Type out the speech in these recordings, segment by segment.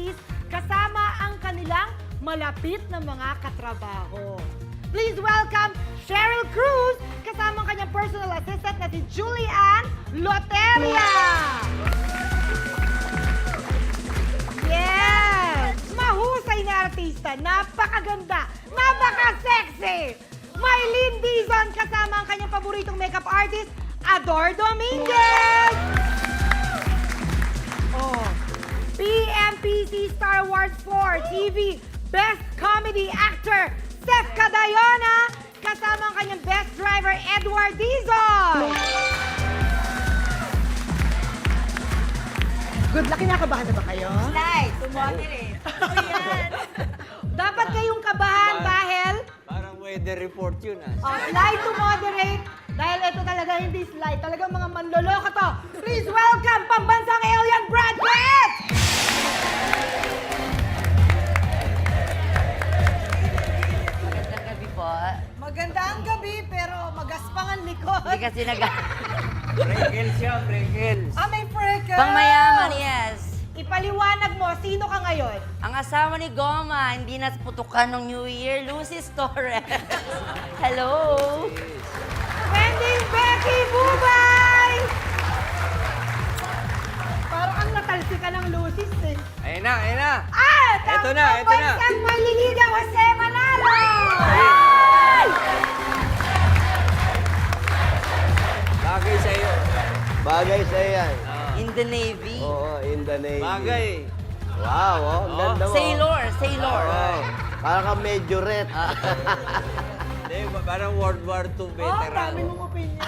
parties kasama ang kanilang malapit na mga katrabaho. Please welcome Cheryl Cruz kasama ang kanyang personal assistant na si Julianne Loteria. Yes! Mahusay na artista, napakaganda, napaka-sexy. Mylene Dizon kasama ang kanyang paboritong makeup artist, Ador Dominguez. Oh, PMPC Star Wars 4 TV Best Comedy Actor, Seth Cadayona, kasama ang kanyang best driver, Edward Dizon. Good luck, kinakabahan na ba kayo? Slide, tumoderate. Ano yan? Dapat kayong kabahan dahil Parang weather report yun slide to moderate. Dahil ito talaga hindi slide, talagang mga manloloko to. Please welcome pambansang alien Brad Pitt! Magandang gabi po. Maganda ang gabi, pero magaspang ang likod. Hindi kasi Freckles siya, freckles. May freckles! Pangmayaman, yes. Ipaliwanag mo, sino ka ngayon? Ang asawa ni Goma, hindi na putukan ng New Year, Lucy Torres. Hello. Trending Becky Bubay! Parang ang natalsi ka ng Lucis eh. Ayun na, ayun na. At Eto ang na, eto na. pambansang manliligaw, Jose Manalo! Bagay sa'yo. Bagay sa'yo yan. In the Navy. Oo, in the Navy. Bagay. Wow, oh, ang ganda mo. Sailor, sailor. Oo. Parang kang majorette. Hindi, parang World War II Oh, veteran. dami mong opinion.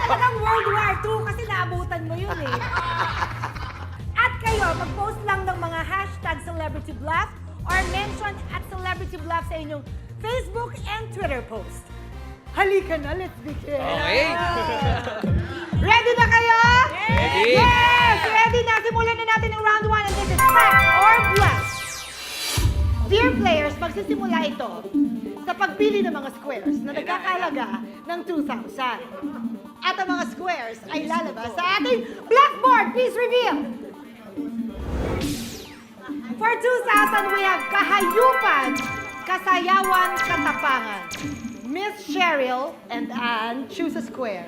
Parang World War II kasi naabutan mo yun eh. At kayo, mag-post lang ng mga hashtag Celebrity Bluff or mention at Celebrity Bluff sa inyong Facebook and Twitter post. Halika na, let's begin. Okay. Ready na kayo? Ready. Yes! Ready na! Simulan na natin ang round 1 and this is Fact or Bluff. Dear players, magsisimula ito sa pagpili ng mga squares na nagkakalaga ng 2,000. At ang mga squares ay lalabas sa ating blackboard. Please reveal! For 2,000, we have kahayupan, kasayawan, katapangan. Miss Cheryl and Anne, choose a square.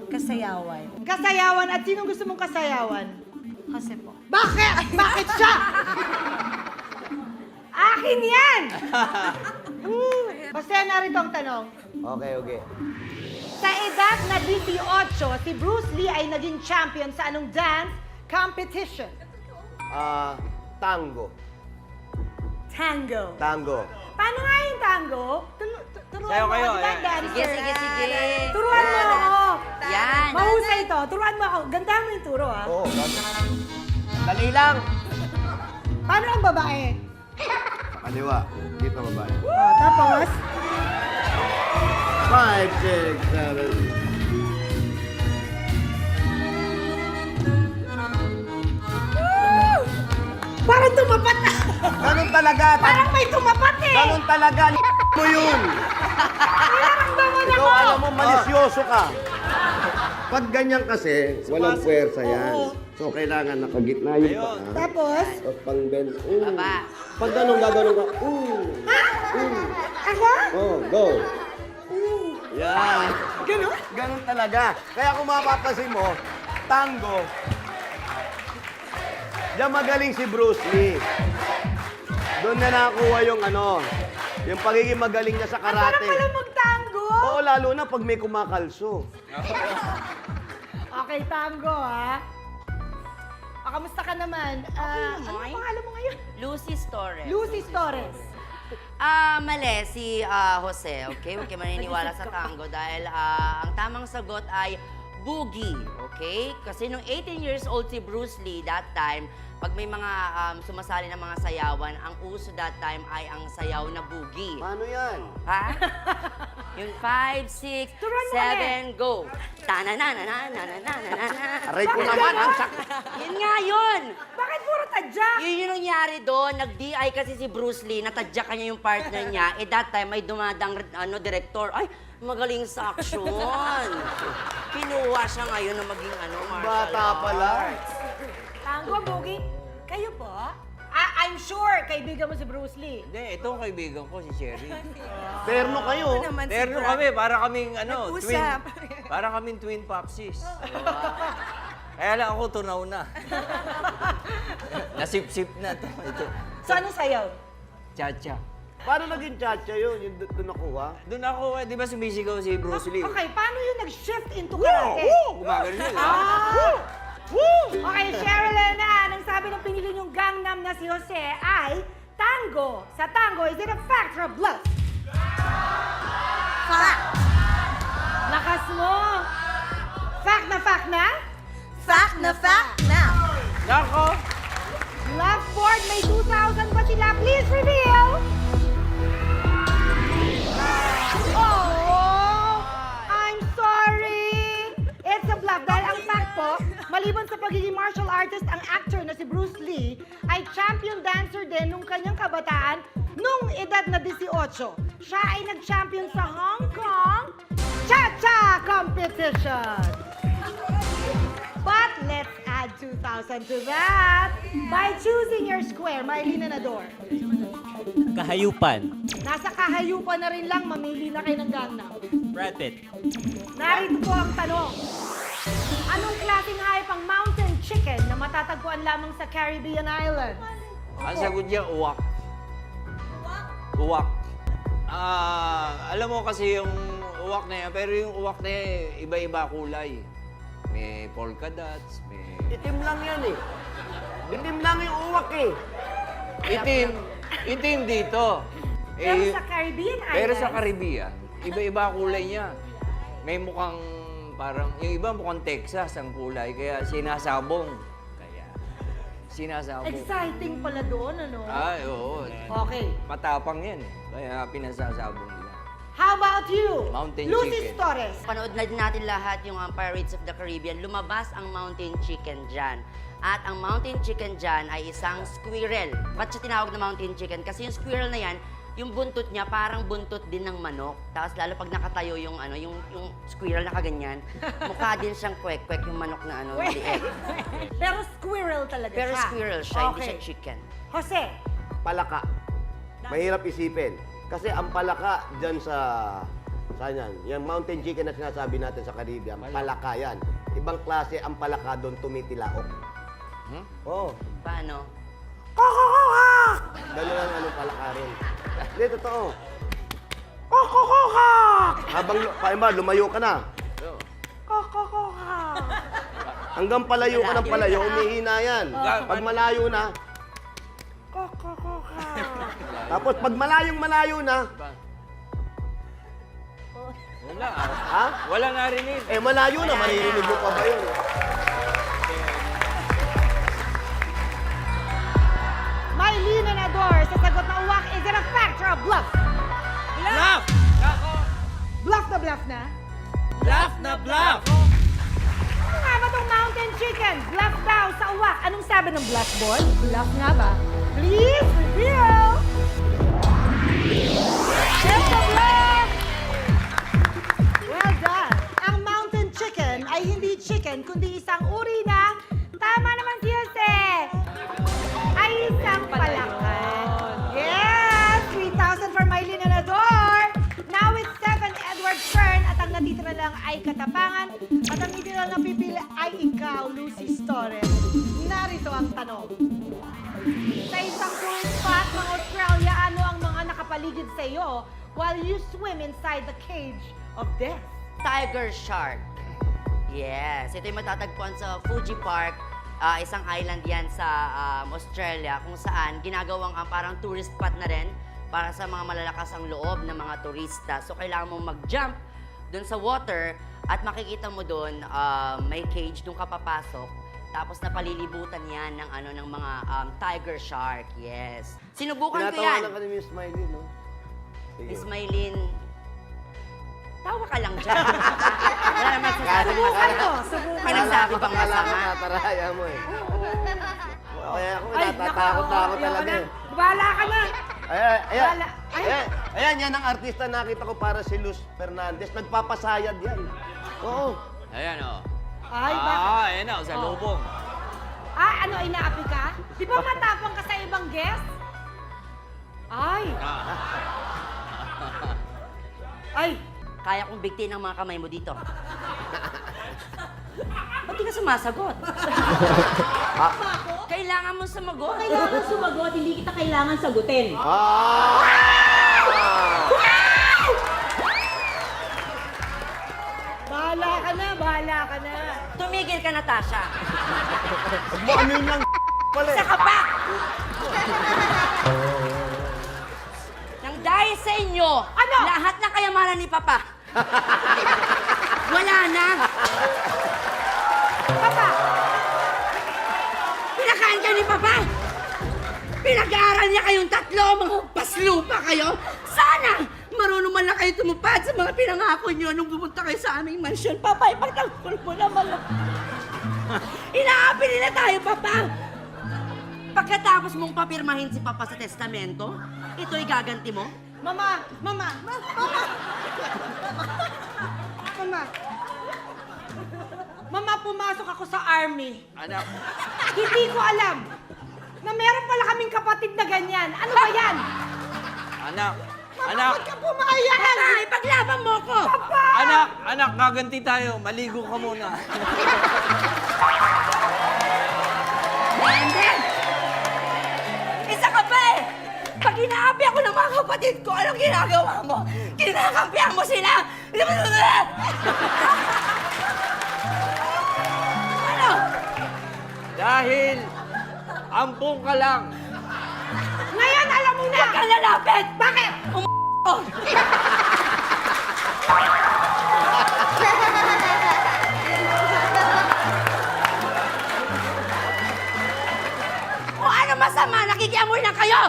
Kasayawan. Kasayawan. At sinong gusto mong kasayawan? Kasi po. Bakit? Bakit siya? Akin yan! Jose, narito ang tanong. Okay, okay. Sa edad na 18, si Bruce Lee ay naging champion sa anong dance competition? Tango. Tango. Tango. Paano nga yung tango? Turuan Sayo mo kayo, ako, di ba, ayan. dancer? Sige. Turuan mo ako. Yan. Mahusay ito. Turuan mo ako. Ganda mo yung turo, ah. Oo, dali lang. Paano ang babae? Kaliwa. Dito babae. Tapos? 5, 6, 7. Parang tumapat na. Ganun talaga. Parang may tumapat eh. Ganun talaga. Mo yun. Nararamdaman Ikaw ako. alam mo, malisyoso ka. Pag ganyan kasi, walang puwersa yan. So, kailangan nakagitna yung Ayun. paa. Tapos? At pang bend. Baba. Pag ganun, gaganon ka. Ako? Oh, go. Yan. Ganun? Ganun talaga. Kaya kung mapapansin mo, tango, diyan magaling si Bruce Lee. Doon na nakakuha yung yung pagiging magaling niya sa Ang sarap karate. pala magtango. Oo, lalo na pag may kumakalso. Okay, tango ha. Kamusta ka naman? Ano Moy. pangalan mo ngayon? Lucy Torres. Lucy Torres. Mali si Jose, okay? Huwag kayo maniniwala sa tango dahil ang tamang sagot ay boogie, okay? Kasi nung 18 years old si Bruce Lee that time, pag may mga sumasali ng mga sayawan, ang uso that time ay ang sayaw na boogie. Paano yan? Ha? Yung 5, 6, Turuan mo 7, go! Ta-na-na-na-na-na-na-na-na. Aray ko naman, ang Yun nga yun! Bakit puro tadyak? Yun yung nangyari doon. Nag-DI kasi si Bruce Lee, natadyakan niya yung partner niya. That time, may dumadang director. Ay, magaling sa action. Kinuha siya ngayon na maging martial Bata pa lang. arts. Tango, boogie. Kayo po? I'm sure, kaibigan mo si Bruce Lee. Hindi, ito ang kaibigan ko, si Sherry. Terno kayo. naman si Terno Brad. kami, para kaming twin. Nag-usap. Para kaming twin popsis. Kaya lang ako tunaw na. Nasip-sip na to. Ito. So, anong sayaw? Cha-cha. Paano naging chacha yun? Yung doon nakuha? Doon ako, di ba sumisigaw si Bruce Lee? Okay, paano yung nag-shift into karate? Gumagano yun. Okay, Sherilyn, ang sabi ng pinili niyong Gangnam na si Jose ay tango. Sa tango, is it a fact or a bluff? Fact! Lakas mo! Fact na fact na? Fact na fact na! Nako! Left board, may 2,000 pa sila. Please reveal! Oh! I'm sorry! It's a bluff. Dahil ang fact po, maliban sa pagiging martial artist, ang actor na si Bruce Lee ay champion dancer din nung kanyang kabataan nung edad na 18. Siya ay nag-champion sa Hong Kong Cha-Cha Competition. But let's add 2,000 to that by choosing your square, Mylene Nador. Kahayupan. Nasa kahayupan na rin lang, mamili na kayo ng Gangnam. Brad Pitt. Narito po ang tanong. Anong klaseng hayop ang mountain chicken na matatagpuan lamang sa Caribbean Island? Ang sagot niya, uwak. Uwak. Alam mo kasi yung uwak na yan, pero yung uwak na yan, iba-iba kulay. May polka dots, may... Itim lang yan eh. Itim lang yung uwak eh. Itim dito. Pero sa Caribbean Island, Pero sa Caribbean, iba-iba kulay niya. May mukhang parang, yung iba mukhang Texas ang kulay, kaya sinasabong. exciting pala doon, ano? Ay, oo. Okay. Matapang yan eh. Kaya pinasasabong nila. How about you? Mountain Lucy chicken. Torres. Panood na din natin lahat yung Pirates of the Caribbean. Lumabas ang mountain chicken dyan. At ang mountain chicken dyan ay isang squirrel. Ba't siya tinawag na mountain chicken? Kasi yung squirrel na yan, yung buntot niya parang buntot din ng manok. Tapos lalo pag nakatayo yung squirrel na kaganyan, mukha din siyang kwek-kwek yung manok na maliit. Pero squirrel talaga Pero siya. squirrel siya, hindi Okay. siya chicken. Jose, Palaka. Mahirap isipin. Kasi ang palaka dyan saan yan? Yung mountain chicken na sinasabi natin sa Caribbean, palaka yan. Ibang klase ang palaka doon tumitilaok. Oo. Paano? Ganun ang anong palaka rin. Hindi, totoo. Habang lumayo ka na. Hanggang palayo ka ng palayo, umihina yan. Pag malayo na, tapos pag malayo na, Wala. ha? Wala narinig. Eh malayo na, maririnig mo pa ba yun? Mylene Nador, sa sagot na uwak, is it a fact or a bluff? Bluff! Nako! Bluff na. Bluff na bluff! Ano nga ba tong mountain chicken? Bluff daw sa uwak. Anong sabi ng blackboard? Bluff nga ba? Please reveal! It's a bluff! Well done. Ang mountain chicken ay hindi chicken, kundi isang uri na, tama naman si Jose, ay isang palaka. Yes! 3,000 for Mylene Nador. Now it's 7 Edward's turn at ang natitira lang ay katapangan at ang hindi lang napipili ay ikaw, Lucy Torres. Narito ang tanong. Sa isang tourist spot ng Australia, ano ang mga nakapaligid sa iyo while you swim inside the cage of death? Tiger shark. Yes, ito yung matatagpuan sa Fuji Park. Isang island yan sa Australia kung saan ginagawang parang tourist spot na rin para sa mga malalakas ang loob ng mga turista. So kailangan mong mag-jump dun sa water at makikita mo dun may cage dun ka papasok. Tapos napalilibutan yan ng mga tiger shark. Yes. Sinubukan ko yan. Tinatawanan ka ni Miss Smiley, no? Sige. Miss Mylene, tawa ka lang dyan. Wala naman sasabi masama. May nagsabi bang masama? Nataraya mo eh. Kaya ako, natatakot na ako talaga eh. Bahala ka na! Ayan, Wala. Ay. ayan, yan ang artista nakita ko para si Luz Fernandez. Nagpapasayad yan. Oo. Ayan o. Ay, bakit? Ayan o, sa lubong. Ah, ano, inaapi ka? Di ba matapang ka sa ibang guest? Ay! Ay! Kaya kong bigtin ang mga kamay mo dito. Ba't di ka sumasagot? Kailangan mo sumagot. Kailangan sumagot, hindi kita kailangan sagutin. Bahala ka na, bahala ka na. Tumigil ka, Natasha. Mo ano yun lang pala Isa eh. ka pa! Nang dahil sa inyo, Ano? lahat ng kayamanan ni Papa. Wala na. Papa! Pinakain kayo ni Papa. Pinag-aaral niya kayong tatlo, mga paslupa kayo. Sana marunong man lang kayo tumupad sa mga pinangako niyo nung pumunta kayo sa aming mansyon. Papa, ipagtanggol mo naman. Inaapi nila tayo, Papa. Pagkatapos mong papirmahin si Papa sa testamento, ito'y gaganti mo? Mama! Mama! Mama! Mama, pumasok ako sa army. Anak, Hindi ko alam na meron pala kaming kapatid na ganyan. Ano ba yan? anak, anak, Huwag ka pumayag! Papa, ipaglaban mo ko! anak, gaganti tayo. Maligo ka muna. Hindi! Isa ka pa eh! Pag inaapi ako ng mga kapatid ko, anong ginagawa mo? Kinakampihan mo sila! Ano? Dahil ampong ka lang. Ngayon, alam mo na! Huwag kang lalapit! Bakit? O ano masama? Nakikiamoy na kayo!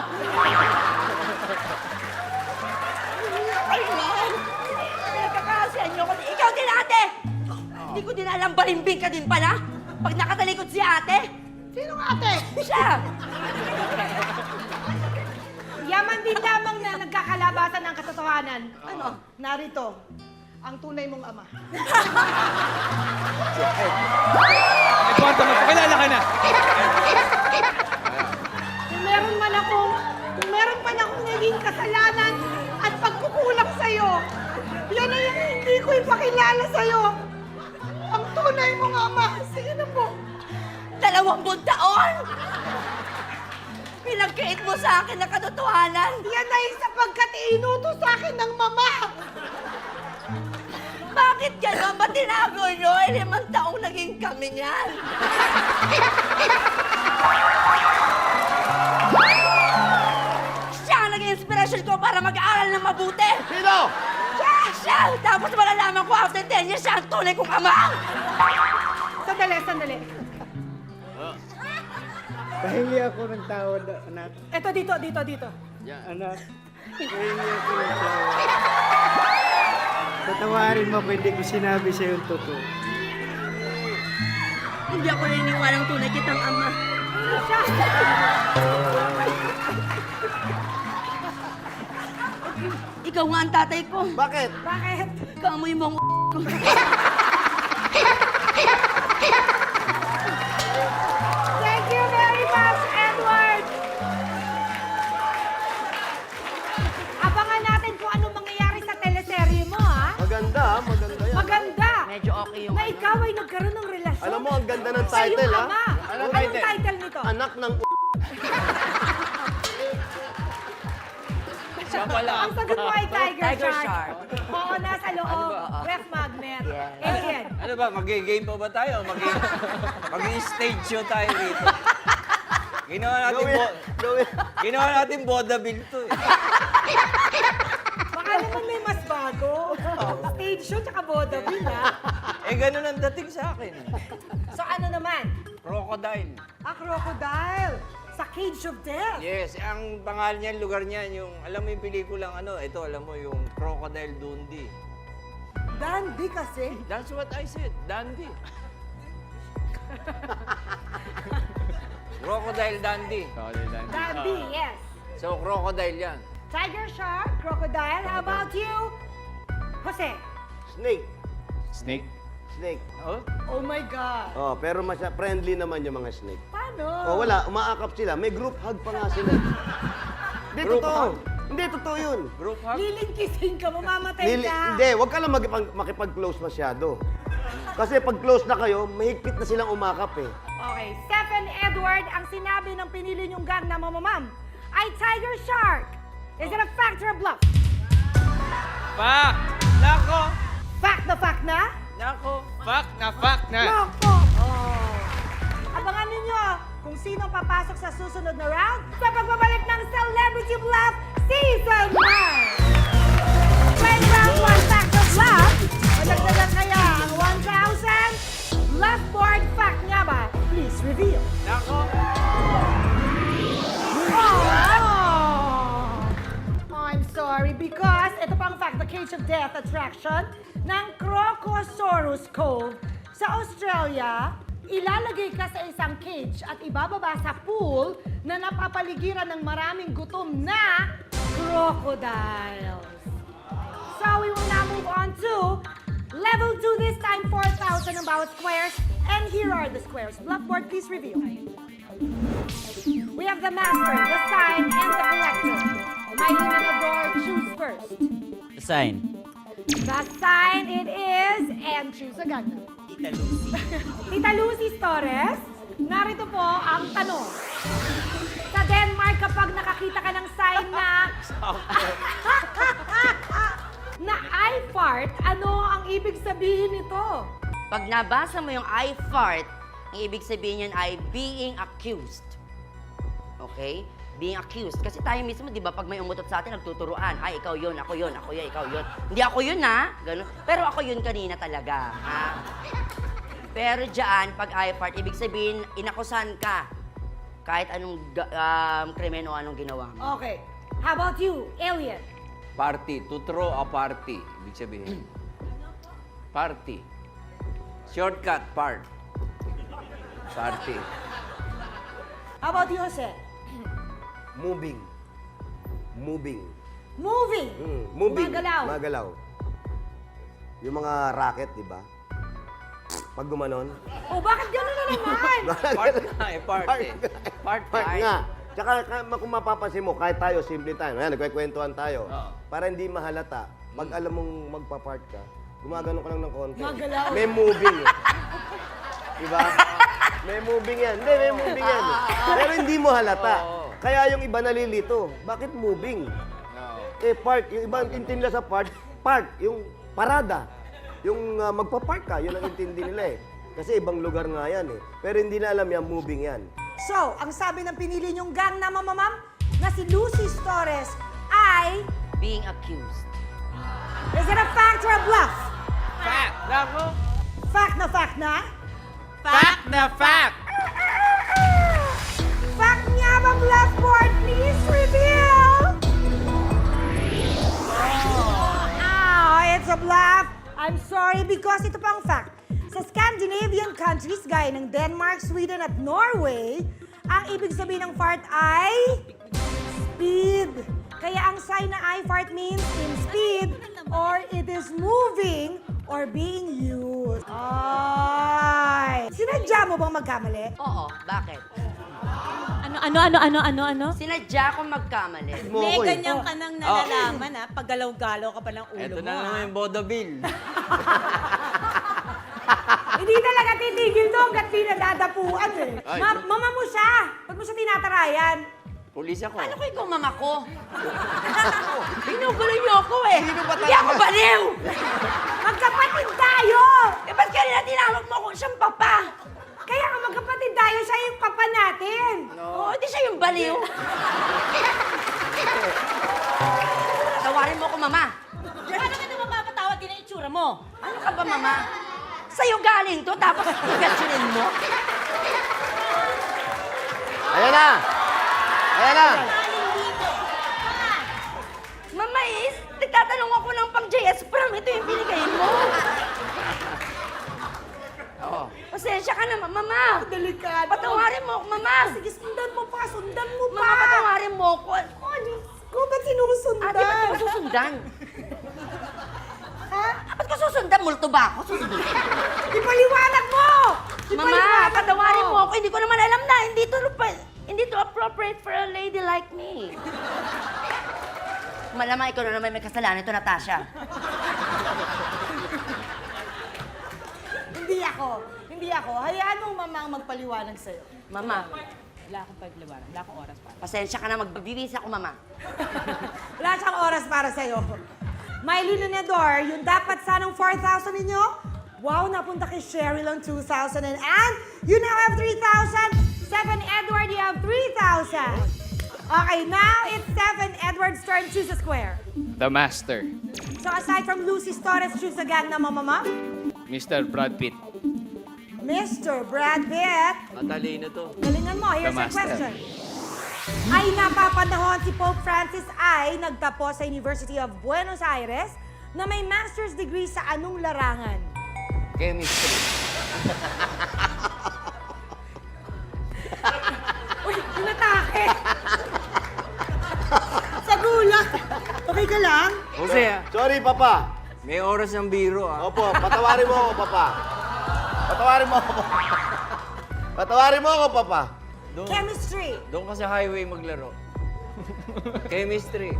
Ayun! Pinagkakasihan niyo ko. Ikaw din, ate! Hindi ko din alam, balimbing ka din pala. Pag nakatalikod si ate. Sinong ate? Siya! Yaman din lamang na nagkakalabasan ng katotohanan. Ano? Narito, ang tunay mong ama. May kwarta, magpakilala ka na. Kung meron man akong naging kasalanan at pagkukulang sa'yo, yan ay hindi ko ipakilala sa'yo. Ang tunay mong ama. Sige na po. 20 taon! Pinagkait mo sa akin na katotohanan. Yan ay sapagkat inuto sa akin ng mama. Bakit gano'n? Ba't tinago nyo? 5 taong naging kami niyan. Siya ang naging inspirasyon ko para mag-aaral ng mabuti. Sino? Siya! Tapos malalaman ko after 10 years, siya ang tunay kong ama. Sandali. Pahingi ako ng tawad, anak. Eto, dito. Anak, pahingi ako ng tawad. Tatawarin mo kung hindi ko sinabi sa'yo yung totoo. Hindi ako naniniwalang tunay kitang ama. Ikaw nga ang tatay ko. Bakit? Bakit? Kamoy mo ang ko. Thank you very much, Edward! Abangan natin kung anong mangyayari sa teleserye mo, ha? Maganda yan. Maganda! Medyo okay yung... Na ikaw ay nagkaroon ng relasyon. Alam mo, ang ganda ng Sa iyong title, ha? ama. Anong Anong title? title nito? Anak ng Siya pala. Ang sagot mo ay Tiger, Tiger Shark. Shark. Oo, nasa loob. Oo. Ref magnet. Yes. Alien. Ano ba, mag-game pa ba tayo? Mag-stage show tayo dito. Ginawa natin vaudeville to eh. Baka naman may mas bago. Stage show tsaka vaudeville, ha? Eh, ganun ang dating sa akin. So ano naman? Crocodile. Crocodile. Sa Cage of Death. Yes, ang pangalan niyan, lugar niyan, yung, alam mo yung pelikulang ano, ito, alam mo, yung Crocodile Dundee. Dandy kasi. That's what I said, Dundee. Crocodile Dundee. Dandy, yes. So, crocodile yan. Tiger, Shark, Crocodile. How about you? Jose. snake. Snake? Snake. Oh? Oh my God. Oh, pero friendly naman yung mga snake. Paano? Oh, wala, umaakap sila. May group hug pa nga sila. Hindi Group totoo. hug? Hindi totoo yun. Group hug? Lilingkisin ka, mamamatay Lili- ka. Hindi, huwag ka lang makipag-close masyado. Kasi pag close na kayo, mahigpit na silang umakap eh. Okay, Stephen Edward, ang sinabi ng pinili niyong gang na mamamam ay Tiger Shark. Is it a fact or a bluff? Fact! Nako! Fact na? Nako. Fact na! Loko! Oh. Abangan ninyo kung sino papasok sa susunod na round sa pagbabalik ng Celebrity Bluff Season 9! Playing round 1 fact or bluff, madagdagan kaya ang 1,000? Bluff board fact nga ba? Please reveal. Nako. I'm sorry because ito pang fact, the Cage of Death attraction ng Crocosaurus Cove sa Australia. Ilalagay ka sa isang cage at ibababa sa pool na napapaligiran ng maraming gutom na crocodiles. So we will now move on to level 2 this time, 4,000 ang bawat squares. And here are the squares. Blackboard, please review. We have the master, the sign, and the collector. My Luminador, choose first. The sign. The sign it is, and choose a gun. Tita Lucy. Tita Lucy Torres, narito po ang tanong. Sa Denmark, kapag nakakita ka ng sign na... na I fart, ano ang ibig sabihin nito? Pag nabasa mo yung I fart, ang ibig sabihin yan ay being accused. Okay? Being accused. Kasi tayo mismo, di ba, pag may umutot sa atin, nagtuturuan. Ay, ikaw yun, ako yun, ako yun, ikaw yun. Hindi ako yun, ha? Ganun. Pero ako yun kanina talaga, ha? Pero dyan, pag I fart, ibig sabihin, inakusan ka. Kahit anong krimen o anong ginawa mo. Okay. How about you, Alien? Party. To throw a party. Ibig sabihin. Party. Shortcut, part. Party. How about you, Jose? Moving. Moving. Moving. Moving. Gumagalaw. Magalaw. Yung mga racket, di ba? Pag gumanon. Oh, bakit gano'n na naman? Part nga eh, party. Part nga. Tsaka kung mapapansin mo, kahit tayo, simple tayo. Ayan, nagkwekwentuhan tayo. Oo. Para hindi mahalata, pag alam mong magpa-part ka, gumagano ka lang ng konti. Magalaw. May moving eh. Diba? May moving yan. Hindi, may moving yan. Pero hindi mo halata. Oo. Kaya yung iba nalilito. Bakit moving? Eh, part. Yung iba intindi nila sa part, yung parada. Yung magpa-park ka, yun ang intindi nila eh. Kasi ibang lugar nga yan eh. Pero hindi na alam yan, moving yan. So, ang sabi ng pinili niyong gang na mamamam na si Lucy Torres ay... Being accused. Is it a fact or a bluff? Fact! Nako! Fact na? Fact na fact! Fact nga ba, Blackboard? Please reveal! Oh, it's a bluff. I'm sorry because ito pang fact. Sa Scandinavian countries gaya ng Denmark, Sweden at Norway, ang ibig sabihin ng fart ay speed. Kaya ang sign na I fart means in speed or it is moving or being used. Ay! Sinadya mo bang magkamali? Oo, bakit? Ano? Sinadya ko magkamali. Mo May ko eh. ganyan ka nang nalalaman ha, pag galaw-galaw ka pa ng ulo Ito mo na ha. naman yung Bodabil. Hindi talaga titigil to hanggat di nadadapuan eh. Ay. Mama mo siya. Ba't mo siya tinatarayan? Pulis ako. Paano ko ikaw mama ko? Binugulo niyo ako eh. Sino ba Hindi ako baliw! Magkapatid tayo! Eh, ba't kanina tinawag mo akong siyang papa? Kaya nga magkapatid tayo, siya yung papa natin. Oo, di siya yung baliw. Tawarin mo ako, mama. Paano ka naman mapatawad din ang itsura mo? Ano ka ba, mama? Sa'yo galing to, tapos gatsinin mo? Ayan na! Ayan na! Mama is, nagtatanong ako ng pang JS Pram. Ito yung binigay mo. Oo. Pasensya ka na, mama. Delikado. Patawarin mo ako, mama. Sige, sundan mo pa, sundan mo pa. Mama, patawarin mo ako. Oh, Diyos ko, ba't sinusundan? Ate, ba't ko susundan? Ha? Ba't ko susundan? Multo ba ako? Susundan. Ipaliwanag mo! Mama, Ipaliwanag patawarin mo ako. Hindi ko naman alam na. Hindi to appropriate for a lady like me. Malamang ikaw na naman may kasalanan ito, Natasha. Hindi ako. Hayaan mong mama ang magpaliwanag sa'yo. Mama, Wala akong pagliwanag. Wala akong oras para. pasensya ka na. Magbibisa ako, Mama. Wala siyang oras para sa'yo. Miley Lunador, yung dapat sanang 4,000 ninyo, wow, napunta kay Cheryl ang 2,000. And you now have 3,000. 7 Edward, you have 3,000. Okay, now it's 7 Edward's turn. Choose a square. The Master. So aside from Lucy Torres, choose a gang na mama. Mr. Brad Pitt. Mr. Brad Pitt. Matalino to. Galingan mo, here's The your master. question. Ay napapanahon si Pope Francis ay nagtapos sa University of Buenos Aires na may master's degree sa anong larangan? Chemistry. Uy, inatake! Sa gulat! Okay ka lang? Jose, Sorry, Papa. may oras ng biro ah. Opo, patawarin mo ako, Papa. Patawarin mo ako. Patawarin mo ako, Papa. Chemistry. Doon ka sa highway maglaro. Chemistry.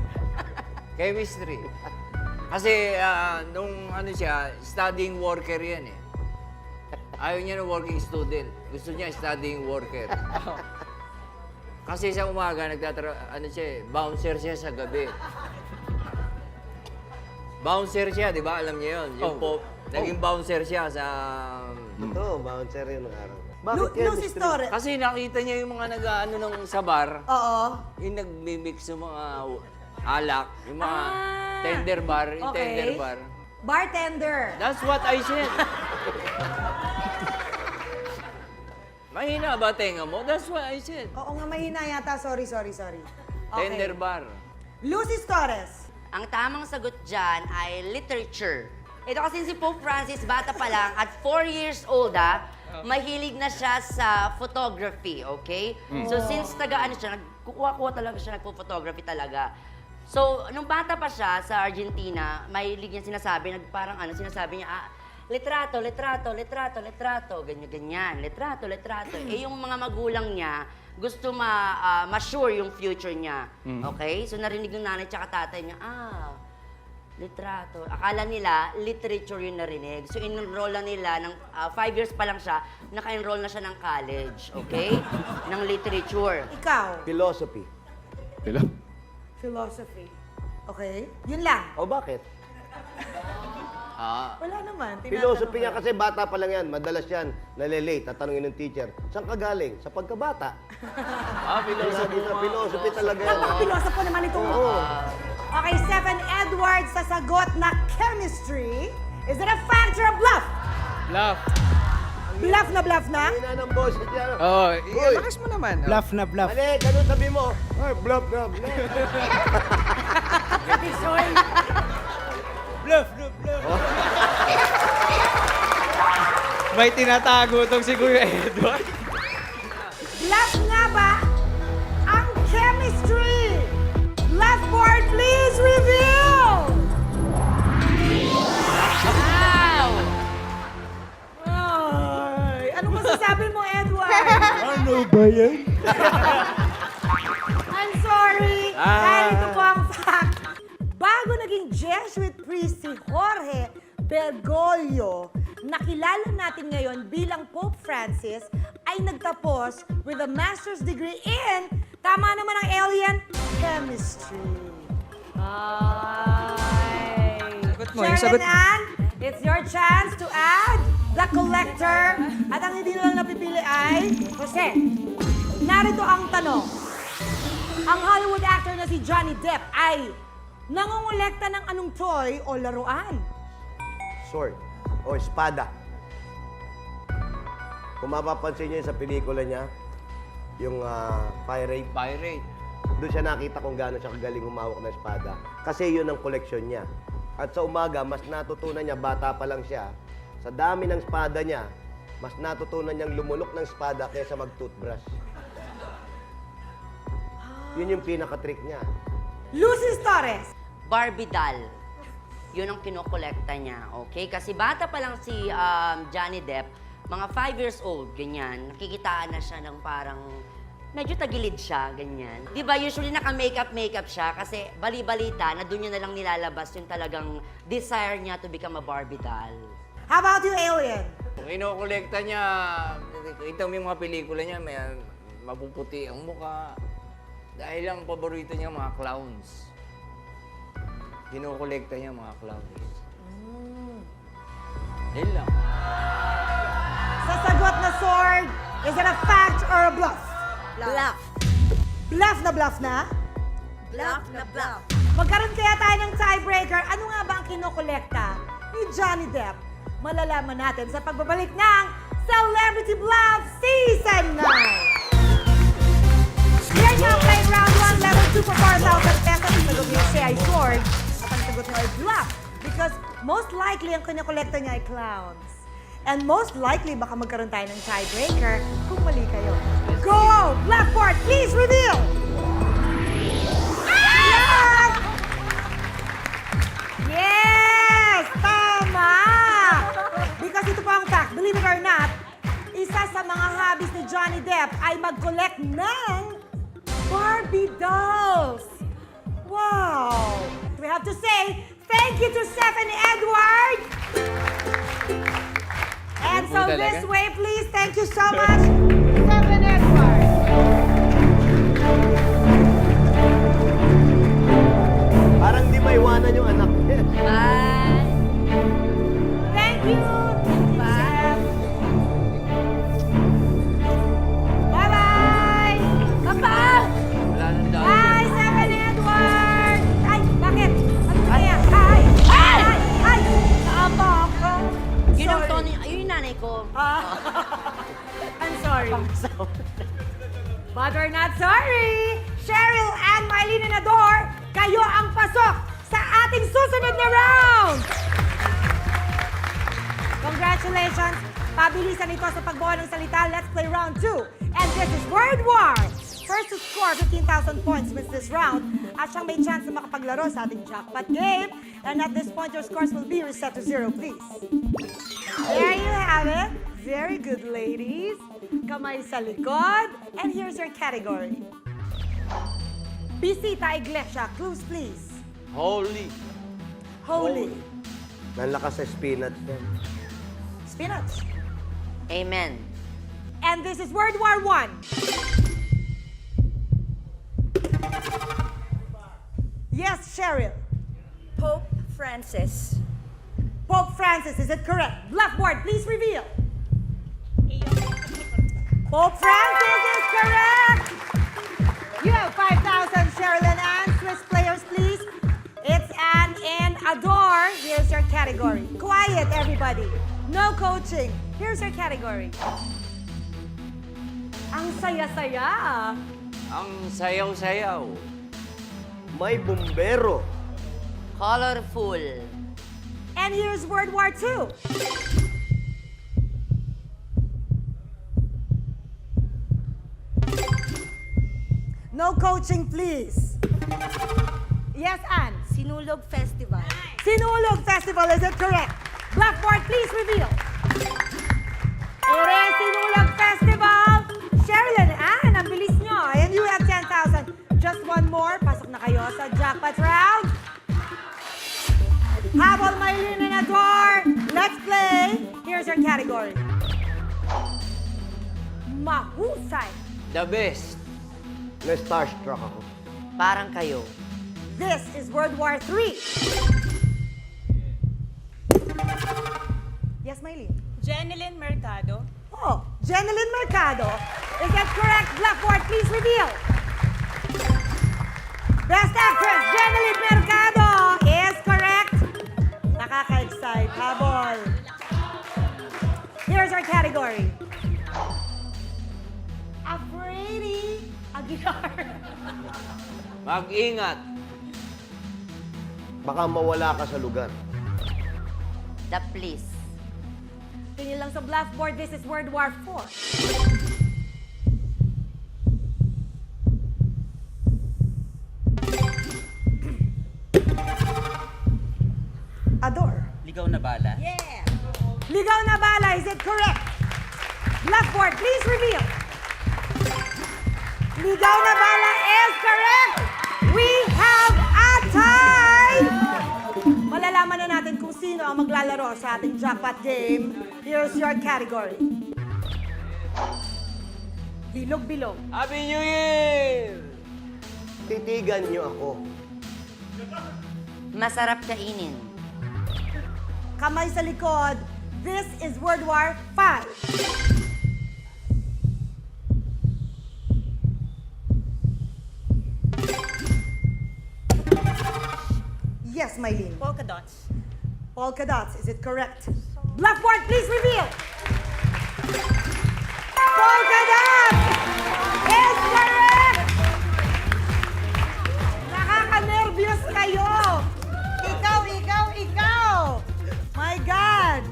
Chemistry. Kasi nung ano siya, studying worker yan eh. Ayaw niya ng working student. Gusto niya studying worker. Kasi sa umaga, ano siya eh, bouncer siya sa gabi. Bouncer siya, di ba? Alam niyo yun. Yung Pope, naging bouncer siya sa... Ito, bouncer yun ng araw. Bakit Lucy chemistry? Torres. Kasi nakita niya yung mga nag-ano ng sa bar. Oo. Yung nagmi-mix ng mga alak, yung mga Ah, tender bar, yung okay. tender bar. Bartender. That's what I said. Mahina ba tenga mo? That's what I said. Oo nga, mahina yata. Sorry. Okay. Tender bar. Lucy Torres. Ang tamang sagot dyan ay literature. Ito kasi si Pope Francis, bata pa lang, at 4 years old, mahilig na siya sa photography, okay? So since taga-ano siya, nagkukuha-kuha talaga siya, nagpo-photography talaga. So, nung bata pa siya sa Argentina, mahilig niya sinasabi, sinasabi niya, litrato, ganyan, litrato. Eh, yung mga magulang niya, gusto ma-sure yung future niya. Okay? So, narinig ng nanay tsaka tatay niya, litrato. Akala nila, literature yung narinig. So, in-enroll na nila, ng 5 years pa lang siya, naka-enroll na siya ng college, okay? ng literature. Ikaw. Philosophy. Philosophy. Okay? Yun lang. O bakit? Wala naman. Philosophy nga kasi bata pa lang yan. Madalas yan, nalilate. Tatanungin ng teacher, saan ka galing? Sa pagkabata. Philosophy. Philosophy talaga yan. Napaka-pilosopo naman ito. Okay, 7 Edward sa sagot na chemistry. Is it a fact or a bluff? Bluff. Bluff na? Hina ng boses yan. Oh, Uy. lakas mo naman. Oh. Bluff na bluff. Mali, ganun sabi mo. Ay, bluff na, bluff. May tinatago tong si Kuya Edward. Bluff nga ba ang chemistry? Left board, please reveal! Wow! Ay, ano masasabi mo, Edward? Ano ba yan? I'm sorry. Dahil ito po ang fact. Bago naging Jesuit priest si Jorge Bergoglio, nakilala natin ngayon bilang Pope Francis, ay nagtapos with a master's degree in, tama naman ang alien, chemistry. Ay. Sagot mo, yung sagot Sharon Ann, it's your chance to add the collector. At ang hindi na lang napipili ay, Jose, narito ang tanong. Ang Hollywood actor na si Johnny Depp ay nangongolekta ng anong toy o laruan? Sword o espada. Kung mapapansin niyo sa pelikula niya, yung Pirate, Pirate. doon siya nakita kung gaano siya kagaling humawak ng espada. Kasi yun ang koleksyon niya. At sa umaga, mas natutunan niya, bata pa lang siya, sa dami ng espada niya, mas natutunan niyang lumulok ng espada kaysa mag-toothbrush. Yun yung pinaka-trick niya. Lucy Torres. Barbie doll. yun ang kinokolekta niya, okay? Kasi bata pa lang si Johnny Depp, mga 5 years old, ganyan, nakikitaan na siya ng parang medyo tagilid siya, ganyan. Di ba, usually naka-makeup siya kasi bali-balita na doon niya na lang nilalabas yung talagang desire niya to become a Barbie doll. How about you, Alien? Kung inokolekta niya, kita mo yung mga pelikula niya, may mapuputi ang mukha. Dahil ang paborito niya mga clowns. Kinokolekta niya mga clowns. Yun lang. Sa sagot na sword, is it a fact or a bluff? Bluff. Bluff na bluff na? Bluff na bluff. Magkaroon kaya tayo ng tiebreaker. Ano nga ba ang kinokolekta ni Johnny Depp? Malalaman natin sa pagbabalik ng Celebrity Bluff Season 9! Here now playing round 1, level 2 for 4,000 pesos. Ang sagot niya siya ay sword. At ang sagot niya ay bluff. Because most likely ang kinokolekta niya ay clowns. And most likely, baka magkaroon tayo ng tiebreaker kung mali kayo. Go! Blackboard, please reveal! Yes! Yes! Tama! Because ito po ang fact, believe it or not, isa sa mga hobbies ni Johnny Depp ay mag-collect ng Barbie dolls. Wow! We have to say thank you to Seth and Edward. And so this way, please, thank you so much, Seth and Edward. Parang di maiwanan yung anak niya. Bye! Thank you, Seth. Bye-bye! Papa! Wala nang dahil. Bye, Seth and Edward! Ay, bakit? Ano na yan? Ay! Ay! Ay! Naapa ako. Yun ang Sorry. Tony, ayun yung nanay ko. I'm sorry. But we're not sorry. Cheryl and Mylene and Ador, kayo ang pasok sa ating susunod na round. Congratulations. Pabilisan ito sa pagbuo ng salita. Let's play round 2. And this is Word War. First to score 15,000 points wins this round at siyang may chance na makapaglaro sa ating jackpot game. And at this point, your scores will be reset to 0, please. There you have it. Very good, ladies. Kamay sa likod. And here's your category. Bisita Iglesia. Clues, please. Holy. Holy. Nalakas sa spinach yan. Spinach. Amen. And this is World War I. Yes, Cheryl. Pope Francis. Pope Francis, is it correct? Blackboard, please reveal. Pope Francis is correct. You have 5,000, Cheryl and Anne. Swiss players, please. It's Anne and Adore. Here's your category. Quiet, everybody. No coaching. Here's your category. Ang saya-saya. Ang sayaw-sayaw. May bumbero. Colorful. And here's World War II. No coaching, please. Yes, Anne. Sinulog Festival. Sinulog Festival, is it correct? Blackboard, please reveal. It is Sinulog Festival. Cheryl and Anne, ang bilis nyo. And you have 10,000. Just one more. Pasok na kayo sa jackpot round. Habol, Mylene, and Ador. Let's play. Here's your category. Mahusay. The best. Na-starstruck ako. Parang kayo. This is World War III. Yes, Mylene. Jeneline Mercado. Oh, Jeneline Mercado. Is that correct? Blackboard, please reveal. Best Actress, Jeneline Mercado is correct. Nakaka-excite. Habol. Here's our category. Afraidy Aguilar. Mag-ingat. Baka mawala ka sa lugar. The Police. Tingin lang sa blackboard, this is World War IV. Ador. Ligaw na bala. Yeah! Ligaw na bala, is it correct? Blackboard, please reveal. Ligaw na bala is correct. We have a tie. Malalaman na natin kung sino ang maglalaro sa ating jackpot game. Here's your category. Bilog-bilog. Happy New Year! Titigan niyo ako. Masarap kainin. Kamay sa likod. This is Word War 5. Yes, Mylene. Polka dots. Polka dots, is it correct? Blackboard, please reveal. Polka dots is correct. Nakaka-nervyos kayo. Ikaw. My God.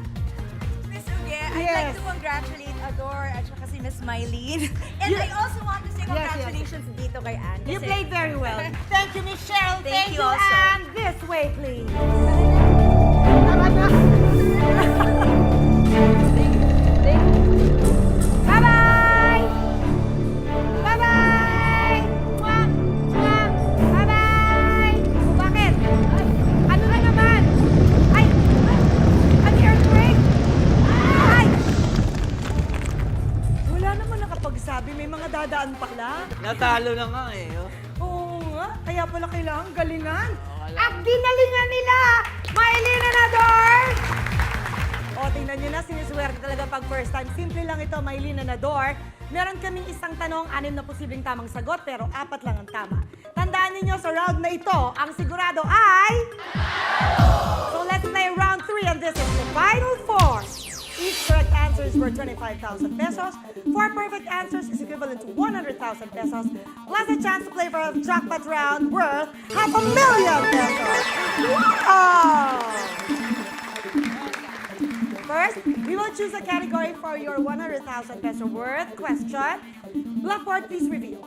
Miss Uge, I'd Yes. like to congratulate Ador at saka si Miss Mylene. And You- I also want to say Yes, congratulations dito kay Anne. You kasi- played very well. Thank you, Miss Cheryl. Thank you also. And this way, please. Tara na. Bye-bye! Bye-bye! Mwah! Mwah! Bye-bye! O, bakit? Ay, ano na naman? Ay! An earthquake? Ay! Wala naman nakapagsabi. May mga dadaan pala. Natalo na nga eh. Oh. Oo nga, kaya pala kailangan galingan. At ginalingan nila, Mylene Nador! O, tingnan nyo na, siniswerte talaga pag first time. Simple lang ito, Mylene Nador. Meron kaming isang tanong, 6 na posibleng tamang sagot, pero 4 lang ang tama. Tandaan ninyo, sa round na ito, ang sigurado ay... So let's play round 3, and this is the final 4. Each correct answer is worth 25,000 pesos. 4 perfect answers is equivalent to 100,000 pesos, plus a chance to play for a jackpot round worth 500,000 pesos. Wow! First, we will choose a category for your 100,000 peso worth question. Blackboard, please reveal.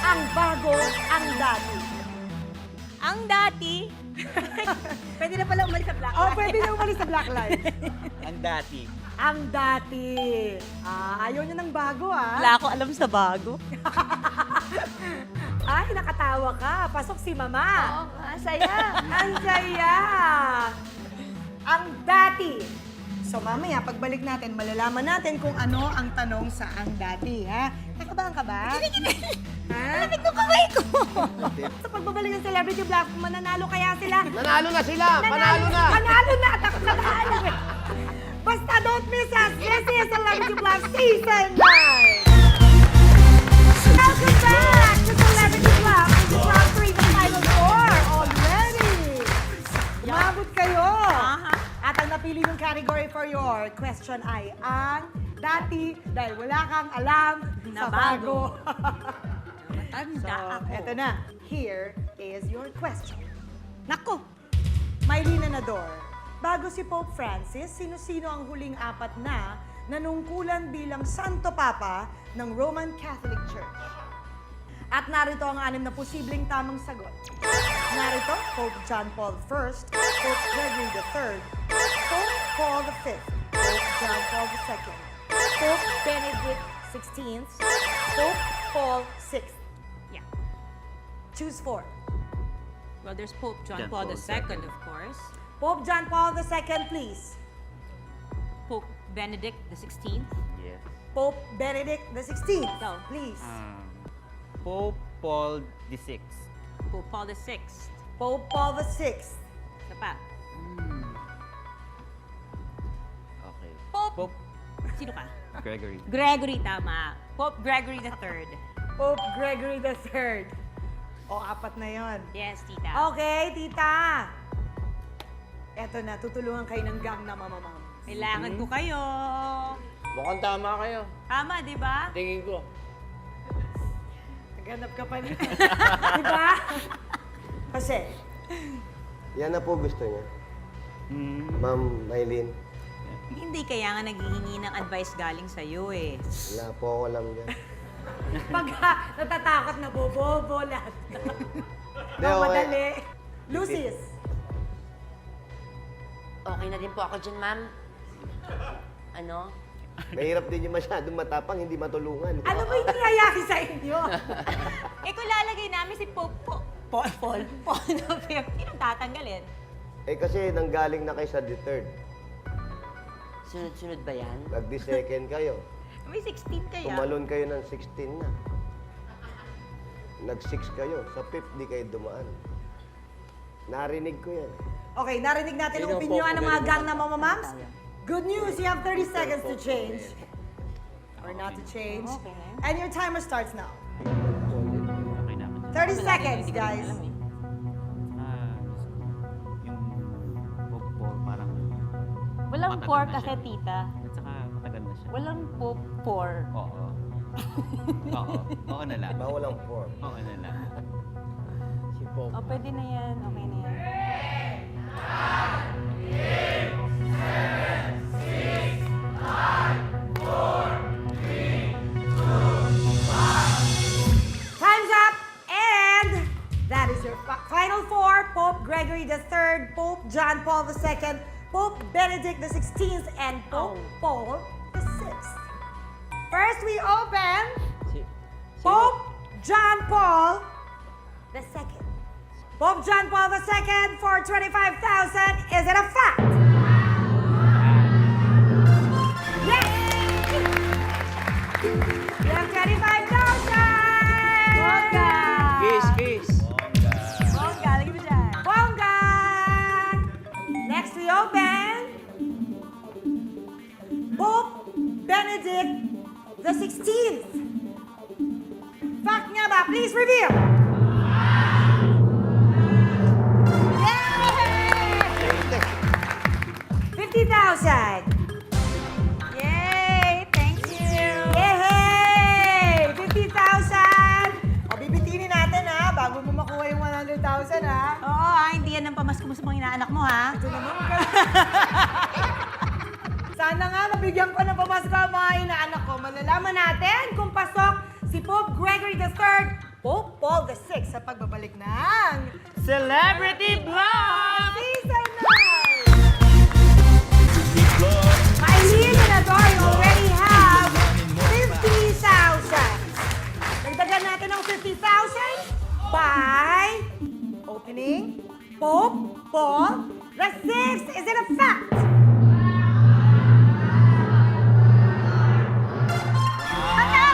Ang bago, ang dati. Ang dati, pwede na pala umalis sa black Oh, light. pwede na umalis sa black light. Ang dati. Ang dati. Ayaw niya ng bago, Wala ako alam sa bago. Ay, nakatawa ka. Pasok si Mama. Saya. Ang saya. Ang dati. So mamaya, pagbalik natin, malalaman natin kung ano ang tanong sa ang dati, ha? Nakabahan ka ba? Ha? Lamig ng kamay ko. Sa pagbabalik ng Celebrity Black, mananalo kaya sila? Nanalo na sila! Panalo na! Panalo na! Takot na tayo. Basta don't miss us. This is Celebrity Black Season 9. Welcome back to Celebrity Black. This is round 3, the final 4 already. Umabot kayo. At ang napili ng category for your question ay ang dati dahil wala kang alam Na sa bago. Matanda ako. Eto na. Here is your question. Nako! Mylene Nador, bago si Pope Francis, sino-sino ang huling 4 na nanungkulan bilang Santo Papa ng Roman Catholic Church? At narito ang 6 na posibleng tamang sagot. Narito, Pope John Paul I, Pope Gregory III, Pope Paul V, Pope John Paul II, Pope Benedict XVI, Pope Paul VI. Yeah. Choose 4. Well, there's Pope John John Paul Paul II, of course. Pope John Paul II, please. Pope Benedict XVI. Yes. Pope Benedict XVI, Go. please. Pope Paul VI. Pope Paul VI. Pope Paul VI. Isa pa. Okay. Pope. Sino ka? Gregory. Gregory, tama. Pope Gregory III. Pope Gregory III. O, 4 na yon. Yes, tita. Okay, tita. Eto na, tutulungan kayo ng gang na mamamam. Kailangan ko kayo. Mukhang tama kayo. Tama, di ba? Tingin ko. Naghanap ka pa niya. Diba? Kasi, Yan na po gusto niya. Hmm. Ma'am Mylene, Hindi kaya nga naghihingi ng advice galing sa'yo eh. wala po ako alam yan. pag natatakot na bobobo lahat. Hindi, okay. Madali. Lucis. Okay na din po ako dyan, ma'am. Ano? Mahirap din yung masyadong matapang, hindi matulungan. Ano ba yung nangyayari sa inyo? Eh kung lalagay namin si Paul na fifth, sinong tatanggalin? Eh kasi nanggaling na kayo sa the third. Sunod-sunod ba yan? Nag-the second kayo. May 16 kaya. Tumalon kayo ng 16 na. Nag-6 kayo. Sa 5th, di kayo dumaan. Narinig ko yan. Okay, narinig natin ang opinyon ng mga gang na mamamams. Good news, you have 30 seconds to change. Or not to change. Okay. And your timer starts now. Okay naman. 30 seconds, guys. Diyos ko. Yung Paul parang Walang matagal four na kasi, siya. tita. At saka matagal na siya. Walang four. Oo. Oo. Oo na lang. Ba walang form. Oo na lang. Si Pope. O, pwede na yan. Okay na yan. Time's up! And that is your final four. Pope Gregory III, Pope John Paul II, Pope Benedict XVI, and Pope Paul VI. First, we open Pope John Paul II. Pope John Paul II for 25,000. Is it a fact? Yes! You have 25,000! Bongga! Kiss. Bongga, lagi mo dyan. Bongga! Next, we open Pope Benedict the 16th. Fact nga ba? Please reveal. Yay! 50,000. Yay! Thank you! Yay! 50,000. O, bibitinin natin ha, bago mo makuha yung 100,000 ha. Oo, hindi yan ang pamasko mo sa mga inaanak mo, ha? Ito naman ka. Sana nga mabigyan ko ng pamasko ang mga inaanak ko. Malalaman natin kung pasok si Pope Gregory III, Pope Paul VI sa pagbabalik ng Celebrity Vlog! Season 9! Maylene and Adore already have 50,000. Dagdagan natin ng 50,000 by opening Pope Paul VI. Is it a fact?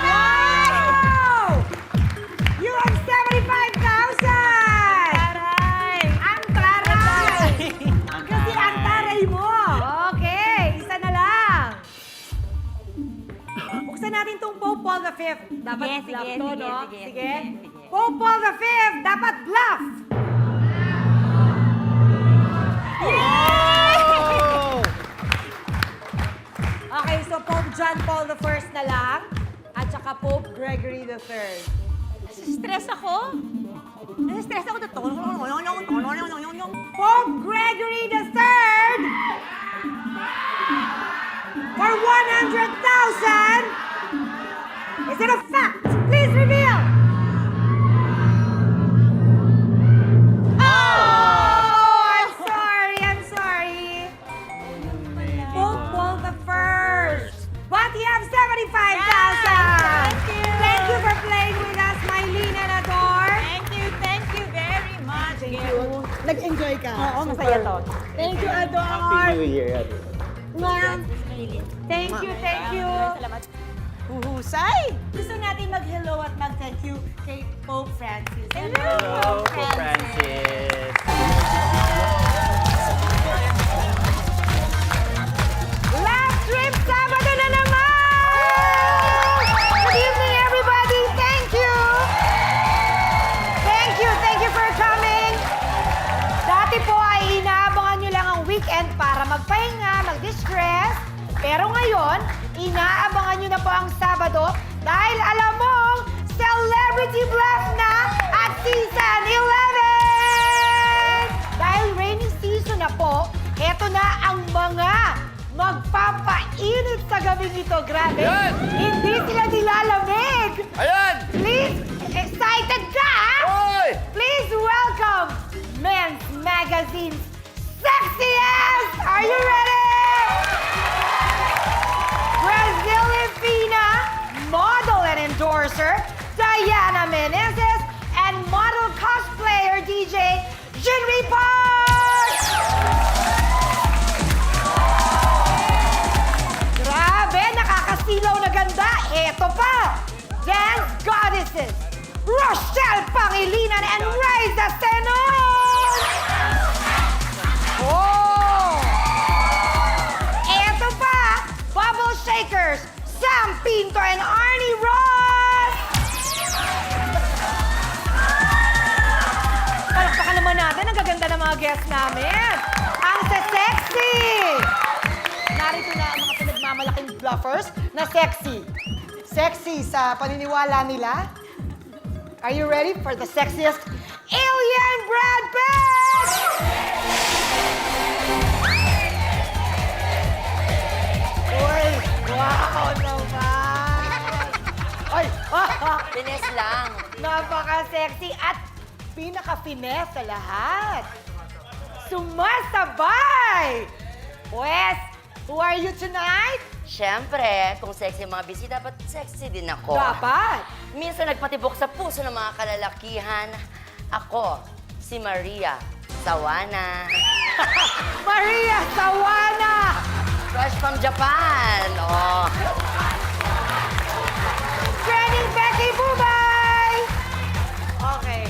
No! You have 75,000! Ang taray! Kasi ang taray mo! Okay, isa na lang. Buksan natin tong Pope Paul V. Dapat Sige, bluff sige, to, sige, no? sige, Sige. sige. Pope Paul V, dapat bluff! Okay, so Pope John Paul I na lang at saka Pope Gregory III. Stress ako. Stress ako. Pope Gregory III for 100,000. Is it a fact? Please reveal. Oh, I'm sorry. Pope Paul I. But you have 75,000. Thank you. Thank you for playing with us, Maylene and Adore. Thank you very much. Thank you. Nag-enjoy ka. Oo, masaya to. Thank you, Adore. Happy New Year. Ma'am, thank you. Salamat. Huhusay! Gusto natin mag-hello at mag-thank you kay Pope Francis. Hello, Pope Francis. Last trip, Sabado na naman! Good evening, everybody. Thank you. Thank you for coming. Dati po ay inaabangan nyo lang ang weekend para magpahinga, mag-distress. Pero ngayon, inaabangan nyo na po ang Sabado dahil alam mong Celebrity Bluff na at Season 11! Dahil rainy season na po, eto na ang mga magpapainit sa gabing ito. Grabe, Yan! hindi sila nilalamig. Ayan! Please, excited ka? Oy! Please welcome magazine's sexiest! Are you ready? Brazilian Fina, model and endorser, Diana Menezes, and model cosplayer DJ, Jinri Park! Grabe, nakakasilaw na ganda. Eto pa, dance goddesses, Rochelle Pangilinan and Raisa Senon! Oh! Eto pa, bubble shakers, Sam Pinto and Arnie Ross! Palakpakan naman natin, ang gaganda ng mga guests namin. Ang sexy! Narito na ang mga pinagmamalaking bluffers na sexy. Sexy sa paniniwala nila. Are you ready for the sexiest alien Brad Pitt? Uy, wow naman! Ay, Pinis lang. napaka-sexy at pinaka-finesse sa lahat. Sumasabay! Pues, who are you tonight? Siyempre, kung sexy ang mga bisita, dapat sexy din ako. Dapat. Minsan nagpatibok sa puso ng mga kalalakihan. Ako, si Maria Sawana. Maria Sawana! Fresh from Japan. Oh. Training Becky Bubay! Okay,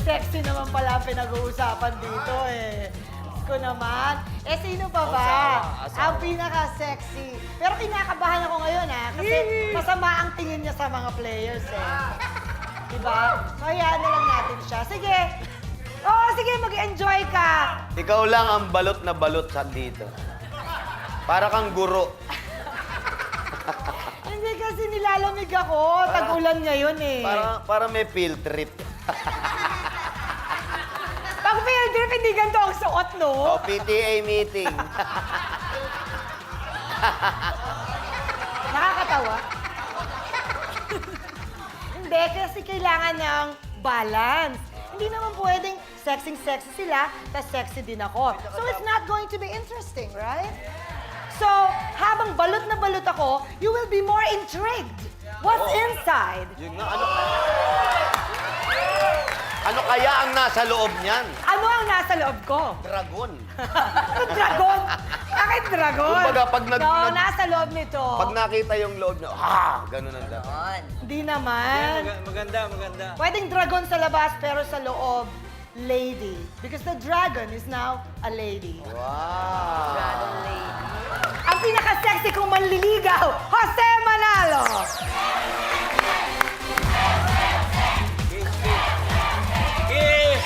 sexy naman pala ang pinag-uusapan dito eh. Ko naman. Sino pa ba? Ang pinaka-sexy. Pero kinakabahan ako ngayon kasi masama ang tingin niya sa mga players eh. Diba? Hayaan na lang natin siya. Sige. Oo, sige, mag-enjoy ka. Ikaw lang ang balot na balot sa dito. Para kang guro. Hindi kasi nilalamig ako. Tag-ulan ngayon eh. Para may field trip. Pag field trip, hindi ganito ang suot, no? O PTA meeting. Nakakatawa. Hindi, kasi kailangan ng balance. Hindi naman pwedeng sexy sila, tas sexy din ako. So it's not going to be interesting, right? So, habang balot na balot ako, you will be more intrigued. What's inside? Yun nga, ano kaya ang nasa loob niyan? Ano ang nasa loob ko? Dragon. Ano dragon? Bakit dragon? Kumbaga, pag No, nasa loob nito. Pag nakita yung loob niya, ganun ang dapat. Hindi naman. Maganda. Pwedeng dragon sa labas, pero sa loob, lady. Because the dragon is now a lady. Wow. Dragon lady. Ang pinaka-sexy kong manliligaw, Jose Manalo! Kiss!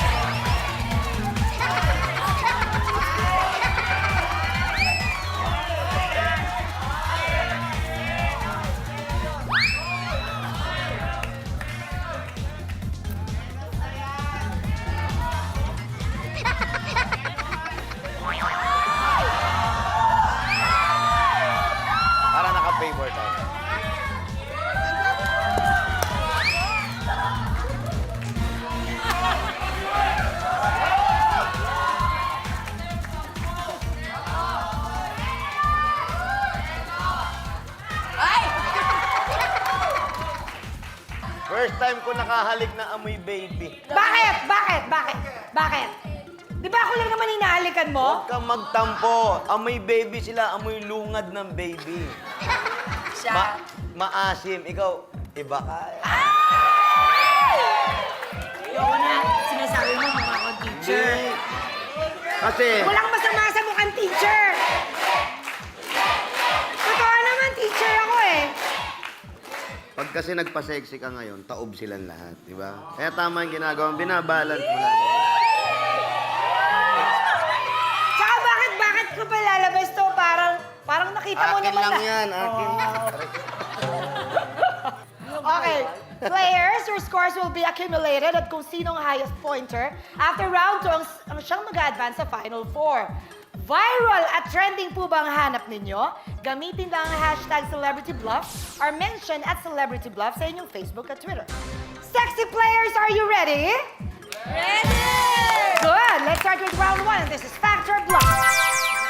Para naka-favor tayo. First time ko nakahalik na amoy baby. Bakit? Di ba ako lang naman hinahalikan mo? Huwag kang magtampo. Amoy baby sila, amoy lungad ng baby. Siya. Maasim. Ikaw, iba ka. Ayoko na. Sinasabi mo mukha akong teacher. Kasi, Walang masama sa mukhang teacher. Totoo naman, teacher ako eh. pag kasi nagpa-sexy ka ngayon, taob silang lahat, di ba? Kaya tama yung ginagawa, binabalance mo lang. Tsaka bakit ko pa lalabas to? Parang nakita mo Akin naman lang na. yan, akin. Okay. Players, your scores will be accumulated at kung sino ang highest pointer. After round 2, ang siyang mag-advance sa Final 4. Viral at trending po ba ang hanap ninyo? Gamitin lang ang hashtag CelebrityBluff or mention at CelebrityBluff sa inyong Facebook at Twitter. Sexy players, are you ready? Ready! Good. Let's start with round This is Fact or Bluff.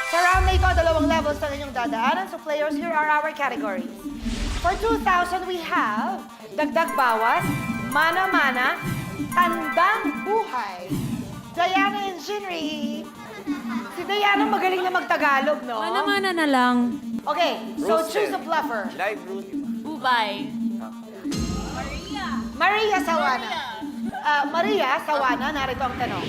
Sa round na ito, dalawang levels na inyong dadaanan. So players, here are our categories. For 2,000, we have dagdag bawas, mana-mana, tandang buhay. Diana and Jinri. Si Diana magaling na magtagalog, no? Mana-mana na lang. Okay, so Rooster. choose a bluffer. Live root. Bubay. Maria Sawana. Maria Sawana, narito ang tanong.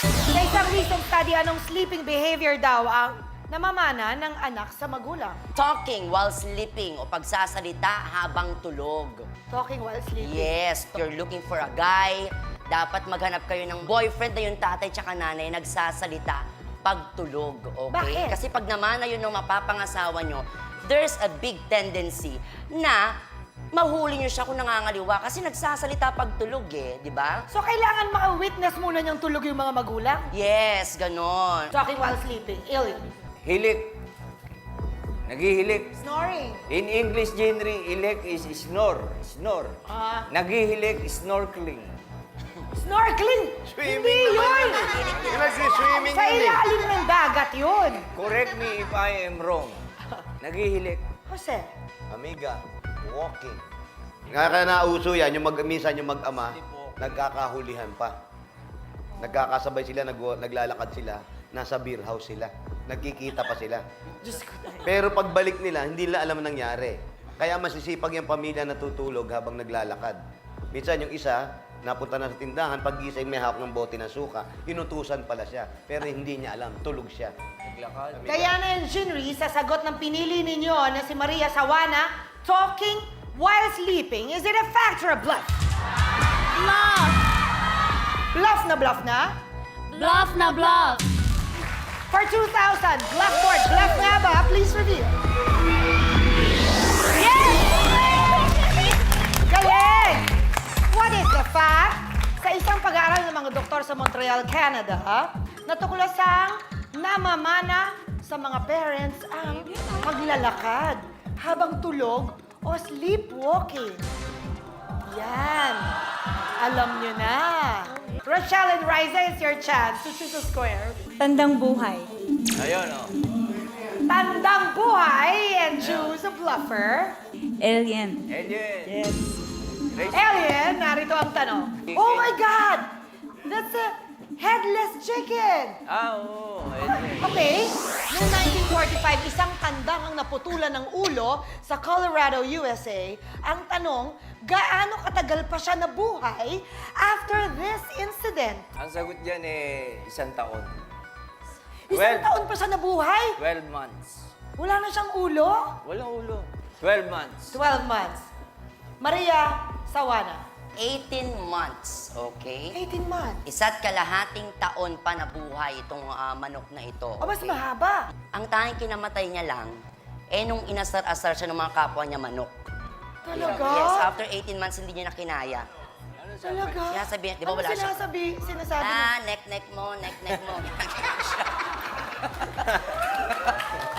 Sa isang recent study, anong sleeping behavior daw ang namamana ng anak sa magulang? Talking while sleeping o pagsasalita habang tulog. Talking while sleeping. Yes, you're looking for a guy, dapat maghanap kayo ng boyfriend na yung tatay tsaka nanay nagsasalita pag tulog, okay? Bakit? Kasi pag naman na yun ng mapapangasawa nyo, there's a big tendency na mahuli nyo siya kung nangangaliwa kasi nagsasalita pag tulog eh, di ba? So, kailangan maka-witness muna niyang tulog yung mga magulang? Yes, ganon. Talking while sleeping. Alien. Hilik. Nagihilik. Snoring. In English, genre, ilik is snore. Snore. Ah. Nagihilik, snorkeling. Snorkeling! Swimming Hindi naman yun! Yung nagsi-swimming Sa yun eh. ilalim ng dagat yun. Correct me if I am wrong. Nagihilik. Jose. Amiga, walking. Kaya nauso yan, minsan yung mag-ama, nagkakahulihan pa. Nagkakasabay sila, naglalakad sila, nasa beer house sila. Nagkikita pa sila. Pero pagbalik nila, hindi nila alam ang nangyari. Kaya masisipag yung pamilya natutulog habang naglalakad. Minsan yung isa, napunta na sa tindahan, pag-gising may hawak ng bote ng suka, inutusan pala siya. Pero hindi niya alam, tulog siya. Naglakad. Diana and Jinri, sa sagot ng pinili ninyo na si Maria Sawana, talking while sleeping. Is it a fact or a bluff? Bluff! Bluff na? Bluff na bluff! For 2,000, blackboard, bluff nga ba? Please reveal. Yes! Galing! What is the fact? Sa isang pag-aaral ng mga doktor sa Montreal, Canada, natuklasang namamana sa mga parents ang paglalakad habang tulog o sleepwalking. Yan. Alam nyo na. Rochelle and Riza, it's your chance to choose a square. Tandang buhay. Ayun, oh. Tandang buhay and choose a bluffer. Alien. Alien. Alien, narito ang tanong. Oh my God! That's a headless chicken! Oo, alien. Okay, noong 1945, isang tandang ang naputulan ng ulo sa Colorado, USA. Ang tanong, gaano katagal pa siya nabuhay after this incident? Ang sagot dyan isang taon. Isang 12. taon pa siya nabuhay? 12 months. Wala na siyang ulo? Walang ulo. 12 months. 12 months. Maria Sawana, 18 months, okay? 18 months. Isa't kalahating taon pa nabuhay itong manok na ito. O, mas mahaba. Ang tanging kinamatay niya lang, nung inasar-asar siya ng mga kapwa niya manok. Talaga? Yes, after 18 months, hindi niya na kinaya. Talaga? Sinasabi, di ba wala Ano siya? sinasabi mo? Neck mo.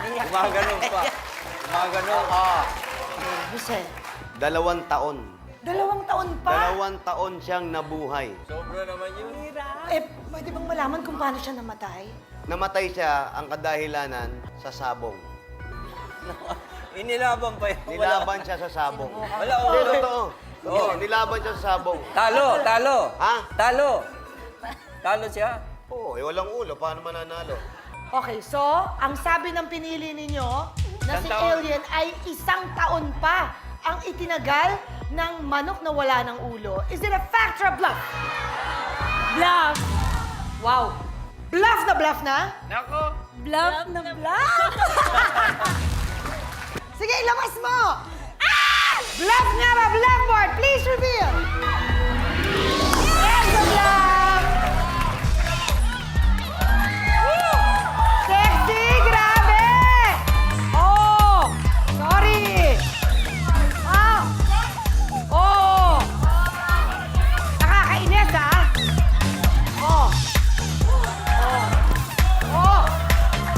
Gumaganon pa. Gumaganon. Oo. Jose, 2 taon. 2 taon pa? 2 taon siyang nabuhay. Sobra naman yun. Eh, pwede bang malaman kung paano siya namatay? Namatay siya ang kadahilanan sa sabong. Inilaban pa yun. Nilaban siya sa sabong. Wala, Hindi, oo. totoo. Oo, nilaban siya sa sabong. Talo. Ha? Talo siya. Oo, walang ulo. Paano mananalo? Okay, so, ang sabi ng pinili ninyo na si Isang taon. Alien ay 1 taon pa ang itinagal ng manok na wala ng ulo. Is it a fact or a bluff? Bluff! Wow. Bluff na? Nako. Bluff na bluff! Sige, ilabas mo! Bluff nga ba? Blackboard, please reveal! Yes, a bluff! Woo! Sexy! Grabe! Oh! Sorry! Oh! Nakakainis, ha? Oh!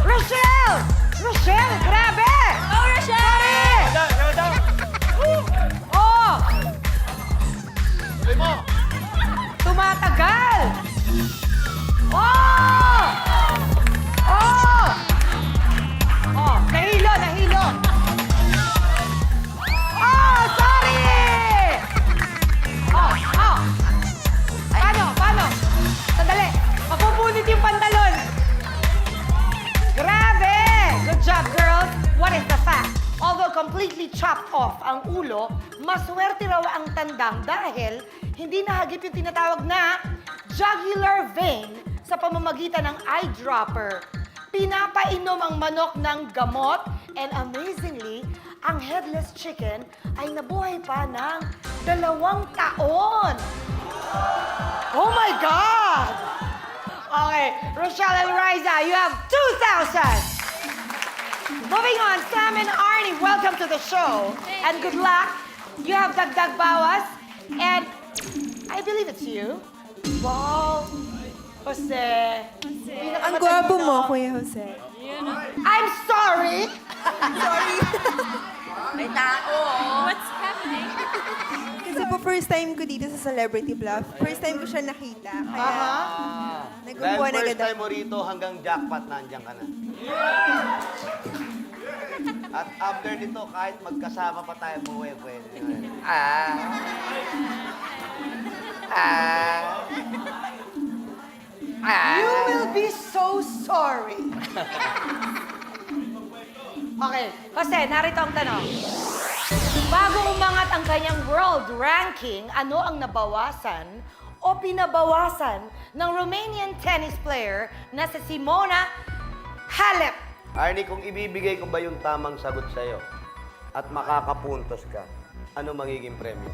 Rochelle! Rochelle, grabe! Oh, Rochelle! Oh! Tumatagal! completely chopped off ang ulo, maswerte raw ang tandang dahil hindi nahagip yung tinatawag na jugular vein sa pamamagitan ng eyedropper. Pinapainom ang manok ng gamot and amazingly, ang headless chicken ay nabuhay pa ng 2 taon. Oh my God! Okay, Rochelle and Riza, you have 2,000! Moving on, Sam and Arnie, welcome to the show. And good luck. You have Dagdag Bawas. And I believe it's you. Wow. Jose. Ang gwapo mo, Kuya Jose. I'm sorry. May tao. What's happening? Kasi po first time ko dito sa Celebrity Bluff. First time ko siya nakita. Kaya Dahil nagumbuan agad first time ako. mo rito hanggang jackpot nandiyan ka na. At after nito, kahit magkasama pa tayo buhay, pwede. You will be so sorry. Okay, Jose, narito ang tanong. Bago umangat ang kanyang world ranking, ano ang nabawasan o pinabawasan ng Romanian tennis player na si Simona Halep? Arnie, kung ibibigay ko ba yung tamang sagot sa'yo at makakapuntos ka, ano magiging premyo?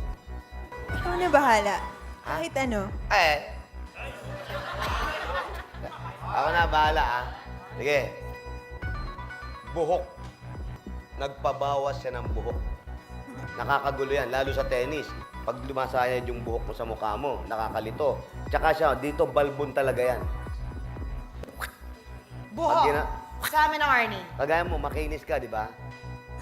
Ikaw na bahala. Kahit ano. Ako na, bahala, ah. Sige. Buhok. Nagpabawas siya ng buhok. Nakakagulo yan, lalo sa tennis. Pag lumasayad yung buhok mo sa mukha mo, nakakalito. Tsaka siya, dito balbon talaga yan. Buhok. Pag gina- Sa amin ang Arnie. Kagaya mo, makinis ka, di ba?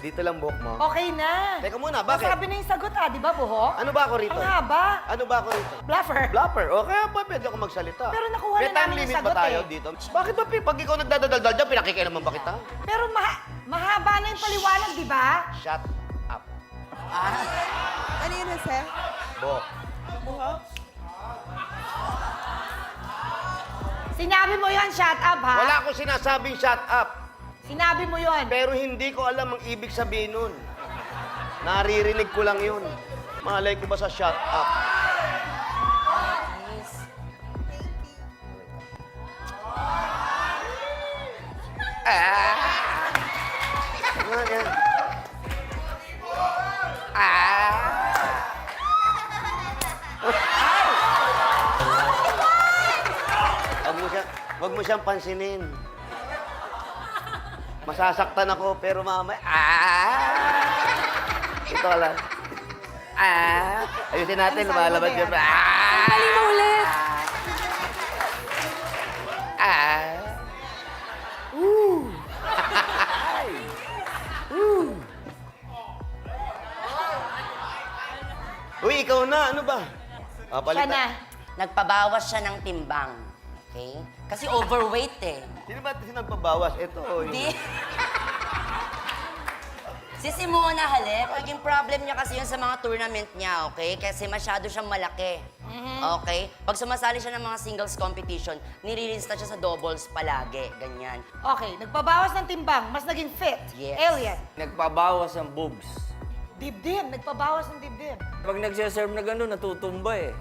Dito lang buhok mo. Okay na. Teka muna, bakit? Sabi na yung sagot di ba, buhok? Ano ba ako rito? Ang haba. Ano ba ako rito? Bluffer. Bluffer. Okay, pa, pwede ako magsalita. Pero nakuha May na time namin yung limit sagot, ba tayo eh. dito? Bakit ba, pag ikaw nagdadaldal dyan, pinakikialaman ba kita? Pero mahaba na yung paliwanag, di ba? Shut up. Ano yun, Jose? Buhok. Sinabi mo yon, shut up, ha? Wala akong sinasabing shut up. Sinabi mo yon. Pero hindi ko alam ang ibig sabihin nun. Naririnig ko lang yun. Malay ko ba sa shut up? Wag mo siyang pansinin. Masasaktan ako, pero mamaya, ito lang. Ayusin natin, lumalabas yun. Galing mo ulit. Uy, ikaw na, ano ba? Siya na. Nagpabawas siya ng timbang. Okay? Kasi overweight eh. Sino ba nagpabawas? Ito, Di. Si Simona Halep, naging problem niya kasi yun sa mga tournament niya, okay? Kasi masyado siyang malaki. Okay? Pag sumasali siya ng mga singles competition, nililista siya sa doubles palagi. Ganyan. Okay, nagpabawas ng timbang, mas naging fit. Yes. Alien. Nagpabawas ang boobs. Dibdib, nagpabawas ng dibdib. Pag nagsiserve na gano'n, natutumba eh.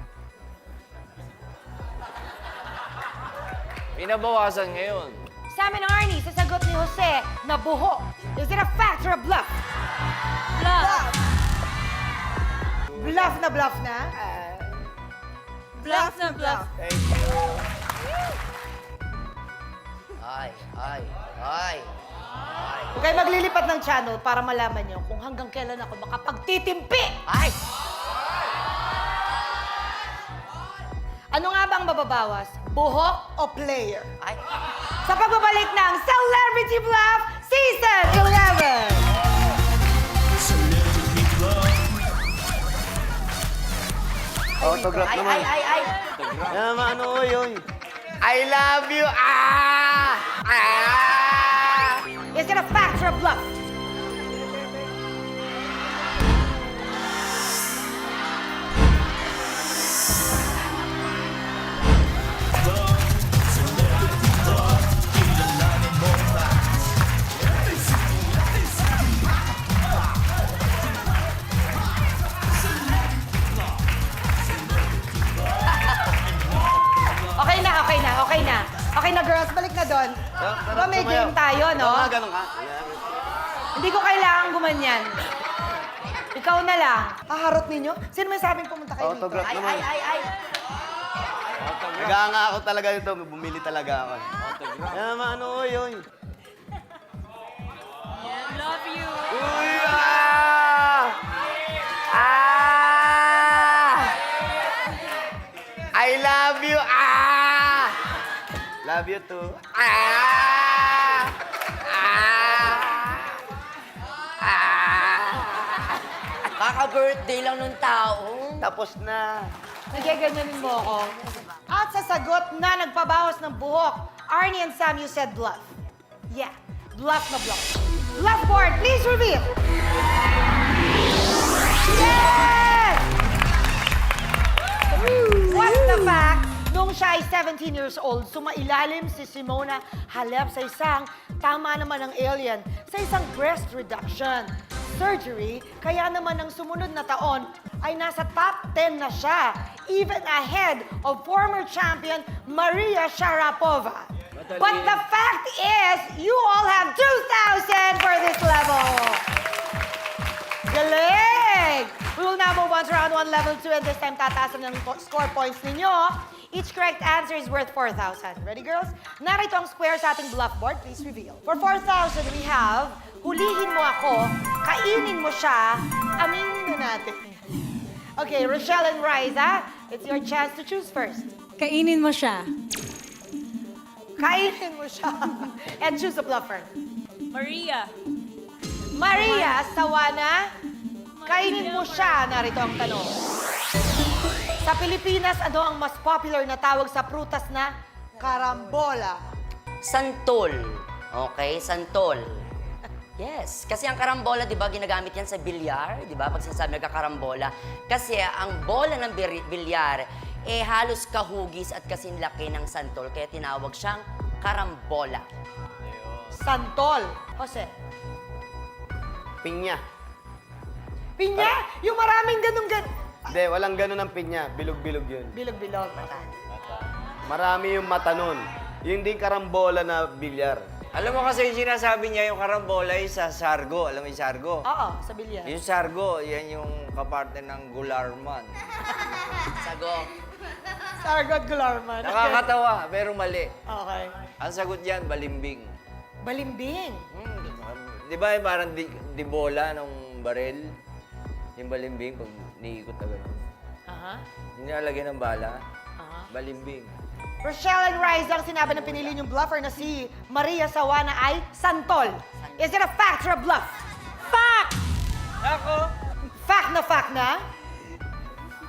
Pinabawasan ngayon. Sam and Arnie, sa sagot ni Jose na buhok. Is it a fact or a bluff? Bluff. Bluff na bluff na. Bluff na bluff. Thank you. Ay. Huwag kayo maglilipat ng channel para malaman nyo kung hanggang kailan ako makapagtitimpi. Ay! Ano nga ba ang mababawas? Buhok o player? Ay! Sa pagbabalik ng Celebrity Bluff Season 11! Autograph naman. Ay! Naman, ano, oy. I love you. Is it a fact or a bluff? sumagot na doon. Diba may Sumayaw. game tayo, no? Oo nga, ganun ka. Hindi ko kailangan gumanyan. Ikaw na lang. Haharot ninyo? Sino may sabing pumunta kayo dito? Autograph Ay, naman. ay, ay, ay. Naganga ako talaga dito. Bumili talaga ako. Yan naman, ano, oy, oy. Love you. Uy, ah! Ah! I love you, ah! Love you too. Ah! Ah! Ah! Kaka-birthday lang nung tao. Tapos na. Nagiganyanin mo ako. At sa sagot na nagpabawas ng buhok, Arnie and Sam, you said bluff. Yeah, bluff na bluff. Bluff board, please reveal. Yes! What's the fact? Nung siya ay 17 years old, sumailalim si Simona Halep sa isang, tama naman ng alien, sa isang breast reduction surgery, kaya naman ng sumunod na taon ay nasa top 10 na siya, even ahead of former champion Maria Sharapova. But the fact is, you all have 2,000 for this level. Galing! We will now move on to round 1, level 2, and this time tataasan ng score points ninyo. Each correct answer is worth 4,000. Ready, girls? Narito ang square sa ating bluff board. Please reveal. For 4,000, we have, hulihin mo ako, kainin mo siya, aminin na natin. Okay, Rochelle and Riza, it's your chance to choose first. Kainin mo siya. Kainin mo siya. And choose a bluffer. Maria. Maria Sawana, kainin mo siya. Narito ang tanong. Sa Pilipinas, ano ang mas popular na tawag sa prutas na karambola? Santol. Okay, santol. Yes, kasi ang karambola, di ba, ginagamit yan sa bilyar, di ba? Pag sinasabi nagkakarambola. Kasi ang bola ng bilyar, halos kahugis at kasing laki ng santol, kaya tinawag siyang karambola. Santol. Jose. Pinya. Pinya? Yung maraming ganun-ganun. Hindi, walang ganun ang pinya. Bilog-bilog yun. Bilog-bilog. Marami yung mata nun. Yung din karambola na bilyar. Alam mo kasi yung sinasabi niya, yung karambola ay sa sargo. Alam mo yung sargo? Oo, sa bilyar. Yung sargo, yan yung kaparte ng gularman. Sago. Sargot Gularman. Nakakatawa, pero mali. Okay. Ang sagot yan, balimbing. Balimbing. Di ba yung parang di bola ng barel? Yung balimbing, pag niikot na gano'n. Aha. Nilalagyan ng bala, Aha. balimbing. Rochelle and Riza, ang sinabi ng pinili niyong bluffer na si Maria Sawana ay santol. Is it a fact or a bluff? Fact! Ako? Fact na fact na?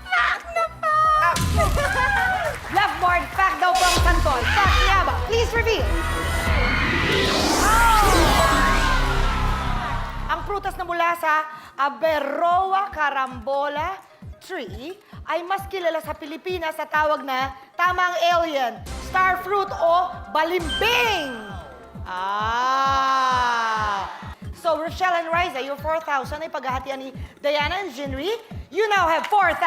Fact na fact! Bluff board, fact daw po ang santol. Fact niya ba? Please reveal. Oh! Ang prutas na mula sa Aberroa carambola tree ay mas kilala sa Pilipinas sa tawag na tamang alien, star fruit o balimbing. So, Rochelle and Riza, your 4,000 ay paghahatian ni Diana and Jinri. You now have 4,000.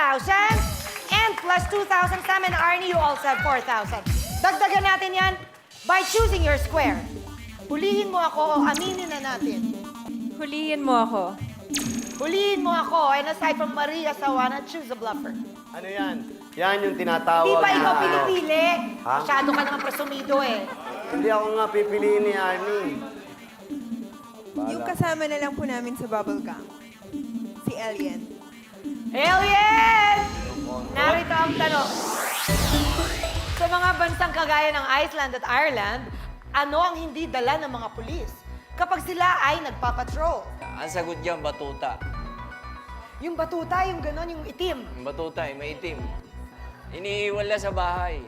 And plus 2,000, Sam and Arnie, you also have 4,000. Dagdagan natin yan by choosing your square. Hulihin mo ako o aminin na natin. Hulihin mo ako. Hulihin mo ako. And aside from Maria Sawana, choose a bluffer. Ano yan? Yan yung tinatawag Di ba na ikaw ano. pinipili? Ha? Masyado ka naman presumido eh. Hindi ako nga pipiliin ni Arnie. Yung kasama na lang po namin sa bubble gum. Si Alien. Alien! Narito ang tanong. Sa mga bansang kagaya ng Iceland at Ireland, ano ang hindi dala ng mga pulis kapag sila ay nagpapatrol? Ang sagot dyan, batuta. Yung batuta, yung gano'n, yung itim. Yung batuta, may itim. Iniiwan lang sa bahay.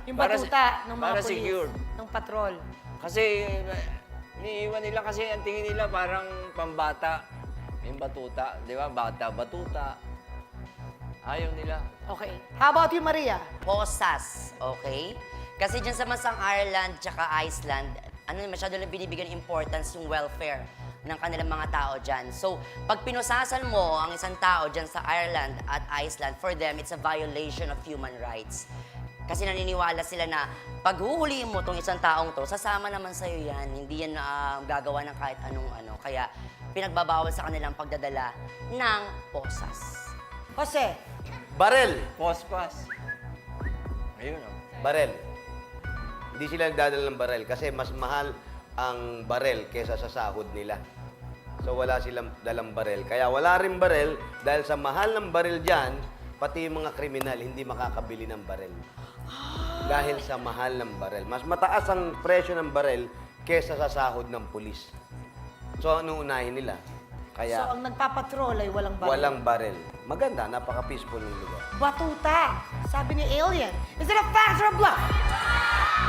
Yung Para batuta ng mga para pulis. secure. Ng patrol. Kasi iniiwan nila kasi ang tingin nila parang pambata. Yung batuta, di ba? Bata, batuta. Ayaw nila. Okay. How about you, Maria? Posas, okay? Kasi dyan sa bansang Ireland tsaka Iceland, masyado lang binibigyan ng importance yung welfare ng kanilang mga tao dyan. So, pag pinusasan mo ang isang tao dyan sa Ireland at Iceland, for them, it's a violation of human rights. Kasi naniniwala sila na pag huhuliin mo tong isang taong to, sasama naman sa'yo yan. Hindi yan gagawa ng kahit anong ano. Kaya pinagbabawal sa kanilang pagdadala ng posas. Jose, Barel. Pospas. Ayun, oh. Barel. Hindi sila nagdadala ng barel kasi mas mahal ang barel kesa sa sahod nila. So wala silang dalang barel. Kaya wala rin barel dahil sa mahal ng barel dyan, pati yung mga kriminal hindi makakabili ng barel. Dahil sa mahal ng barel. Mas mataas ang presyo ng barel kesa sa sahod ng pulis. So ano unahin nila? so Kaya ang nagpapatrol ay walang baril. walang barel. Maganda, napaka-peaceful ng lugar. Batuta, sabi ni Alien. Is it a fact or a bluff?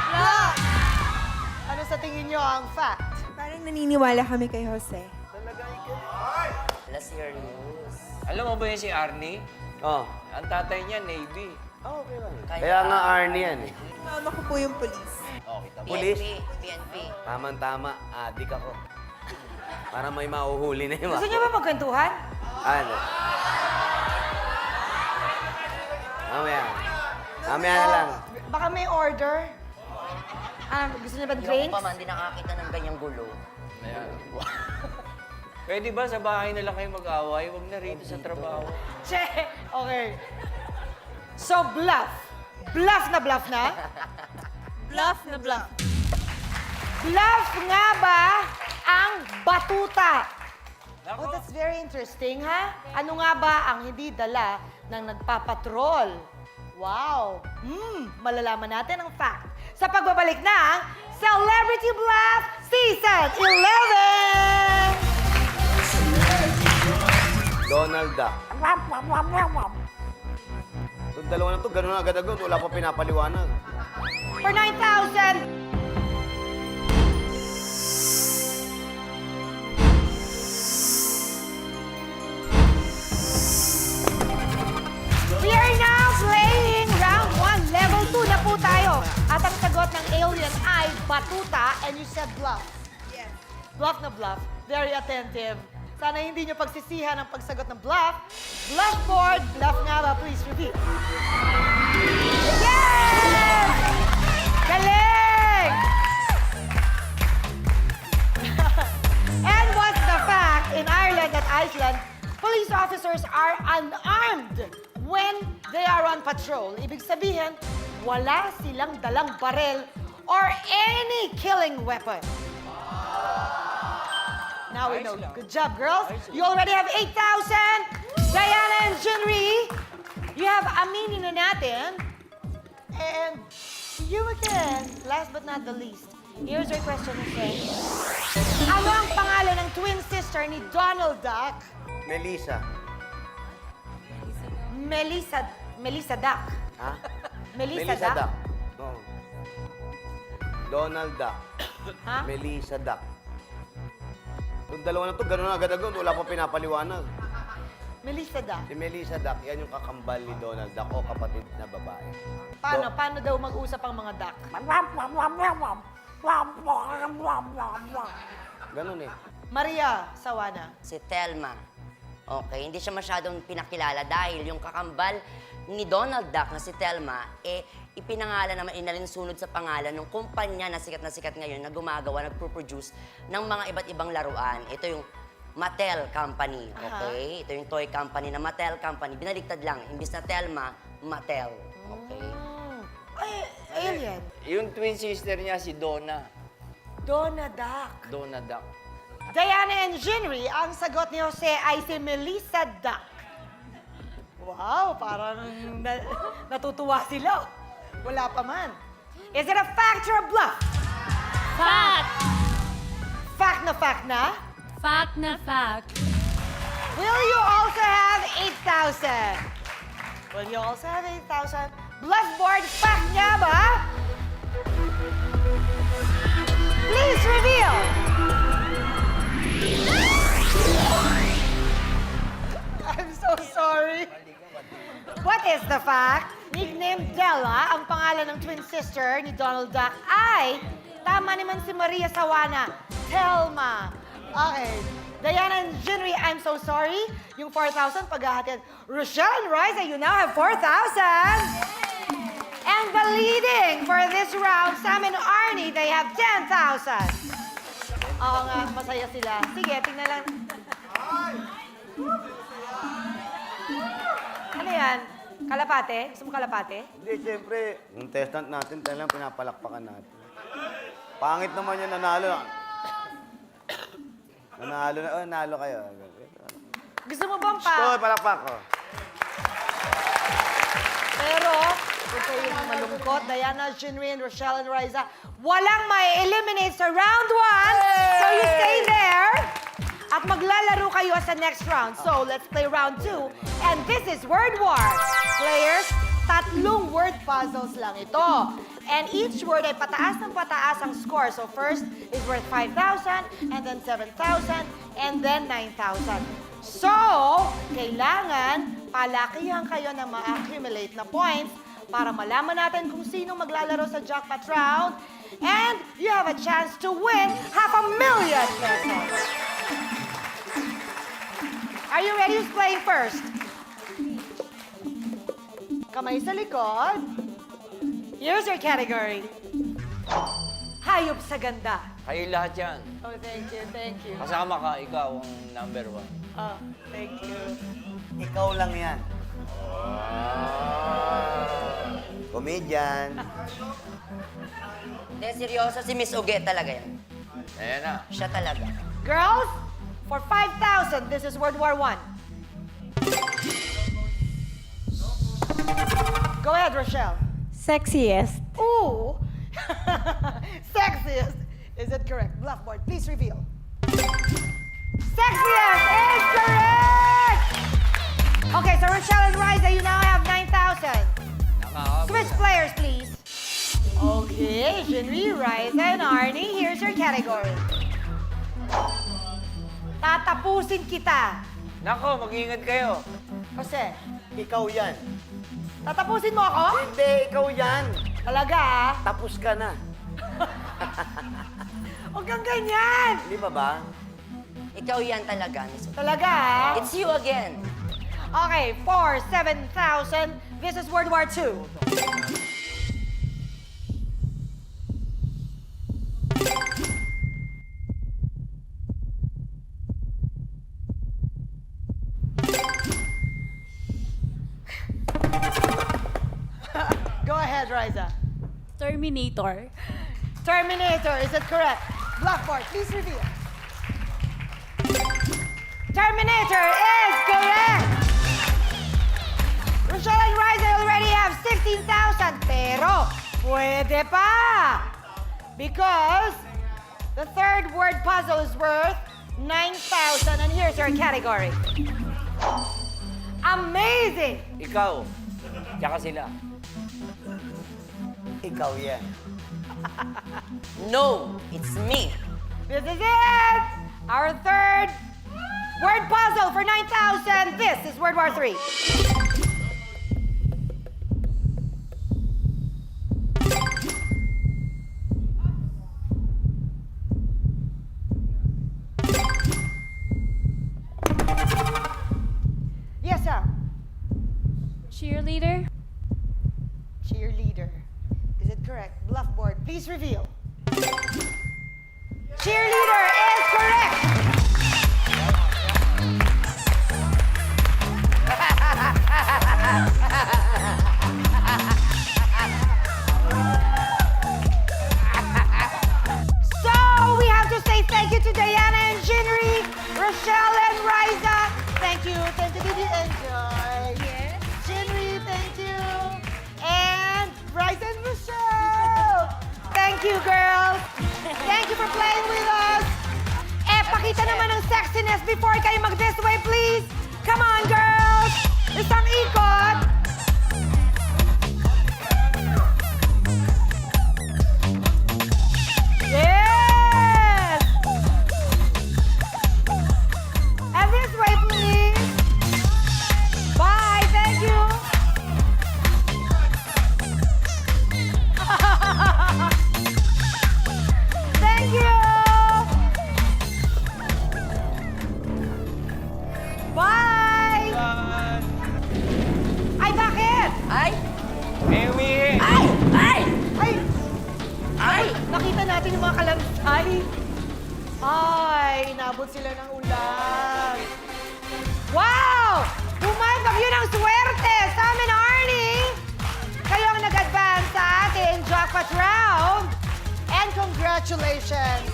Bluff! Ano sa tingin nyo ang fact? Parang naniniwala kami kay Jose. Let's hear news. Alam mo ba yun si Arnie? Oh. Ang tatay niya, Navy. Oh, okay lang. Kaya nga Arnie yan eh. Mama ko po yung police. Oh, kita mo. Pulis? PNP. Tama-tama, adik ako. Para may mauhuli na yung Gusto nyo ba magkwentuhan? Ano? Mamaya. Mamaya na lang. Baka may order. Gusto nyo ba Hindi drinks? ako pa man, hindi nakakita ng ganyang gulo. Ayan. Pwede ba sa bahay na lang kayo mag-away? Huwag na rito sa trabaho. Che! Okay. So, bluff. Bluff na bluff na? Bluff na bluff. Bluff nga ba ang batuta? Nako. Oh, that's very interesting, ha? Ano nga ba ang hindi dala ng nagpapatrol? Wow! Malalaman natin ang fact sa pagbabalik ng Celebrity Bluff Season 11! Donald Duck. Itong dalawa na to, ganun na agad-agad. Wala pa pinapaliwanag. For 9,000! We are now playing round 1, level 2 na po tayo. At ang sagot ng alien ay batuta and you said bluff. Yes. Bluff na bluff. Very attentive. Sana hindi nyo pagsisihan ang pagsagot ng bluff. Bluff board, bluff nga ba? Please repeat. Yes! Galing! And what's the fact in Ireland and Iceland, police officers are unarmed when they are on patrol. Ibig sabihin, wala silang dalang barel or any killing weapon. Now we know. Good job, girls. You already have 8,000. Diana and Jinri, you have aminin na natin. And you again, last but not the least, here's your question, friend. Ano ang pangalan ng twin sister ni Donald Duck? Melissa. Melissa Duck. Ha? Melissa Duck? Oo. Donald Duck. Ha? Melissa Duck. Itong dalawa na to, ganun na agad-agad. Wala pa pinapaliwanag. Melissa Duck. Si Melissa Duck, yan yung kakambal ni Donald Duck o kapatid na babae. Paano? Paano daw mag-usap ang mga duck? Ganun eh. Maria Sawana. Si Telma. Okay, hindi siya masyadong pinakilala dahil yung kakambal ni Donald Duck na si Telma, ipinangalan naman, inalinsunod sa pangalan ng kumpanya na sikat ngayon na gumagawa, nagpo-produce ng mga iba't ibang laruan. Ito yung Mattel Company, okay? Ito yung toy company na Mattel Company. Binaliktad lang, imbis na Telma, Mattel. Okay? Ay, alien. Yung twin sister niya, si Donna. Donna Duck. Donna Duck. Diana and Jinri, ang sagot ni Jose ay si Melissa Duck. Wow, parang natutuwa sila. Wala pa man. Is it a fact or a bluff? Fact! Fact na? Fact na fact. Will you also have 8,000? Will you also have 8,000? Bluff board, fact nga ba? Please reveal! I'm so sorry. What is the fact? Nicknamed Della, ang pangalan ng twin sister ni Donald Duck ay, tama naman si Maria Sawana, Telma. Okay. Diana and Jinri, I'm so sorry. Yung 4,000 paghahatid. Rochelle and Riza, you now have 4,000. And the leading for this round, Sam and Arnie, they have 10,000. Oo nga, masaya sila. Sige, tingnan lang. Ano yan? Kalapate? Gusto mo kalapate? Hindi, siyempre, yung testant natin, talagang pinapalakpakan natin. Pangit naman yung nanalo. Nanalo na, nanalo kayo. Gusto mo bang pa? Ito, palakpak ko. Pero, huwag kayong malungkot. Diana, Jinrin, Rochelle, and Riza, walang may eliminate sa round 1. So you stay there. At maglalaro kayo sa next round. So let's play round 2. And this is Word War. Players, 3 word puzzles lang ito. And each word ay pataas ng pataas ang score. So first is worth 5,000, and then 7,000, and then 9,000. So, kailangan palakihan kayo na ma-accumulate na points para malaman natin kung sino maglalaro sa jackpot round. And you have a chance to win 500,000 pesos. Are you ready? Who's playing first? Kamay sa likod. Here's your category. Hayop sa ganda. Kayo lahat yan. Oh, thank you, thank you. Kasama ka, ikaw ang number 1. Oh, thank you. Ikaw lang yan. Comedian. Hindi, seryoso, si Miss Uge talaga yan. Ayan na. Siya talaga. Girls, for 5,000, this is World War I. Go ahead, Rochelle. Sexiest. Ooh! Sexiest. Is it correct? Bluffboard, please reveal. Sexiest is correct! Okay, so Rochelle and Riza, you now have 9,000. Switch players, please. Okay, Jinri, Riza, and Arnie, here's your category. Tatapusin kita. Nako, mag-iingat kayo. Jose, Ikaw yan. tatapusin mo ako? Hindi, ikaw yan. Talaga, ah? Tapos ka na. Huwag kang ganyan. Hindi ba ba? Ikaw yan talaga, Miss Uge. Talaga, ah? It's you again. Okay, for 7,000, this is World War II. Go ahead, Riza. Terminator. Terminator, is it correct? Blackboard, please reveal. Terminator is correct! Rochelle and Riza already have 16,000, pero pwede pa! Because the third word puzzle is worth 9,000, and here's your category. Amazing! Ikaw. Tsaka sila. Ikaw yan. No, it's me. This is it! Our third word puzzle for 9,000. This is World War III. Yes, sir. Cheerleader. Cheerleader. Is it correct? Bluffboard, please reveal. Cheerleader is correct! So, we have to say thank you to Diana and Jinri, Rochelle and Riza. Thank you. Thank you. Did you enjoy? Yes. Jinri, thank you. And Riza and Rochelle. Thank you, girls. Thank you for playing with us. Eh, pakita naman ang sexiness before kayo mag-this way, please. Come on, girls. Isang ikot. Yes! And this way, please. Bye. Thank you. Thank you. Bye. Ay, Ay, inabot sila ng ulan. Wow! Bumagab yun ang swerte! Sam and Arnie! Kayo ang nag-advance sa ating jackpot round. And congratulations!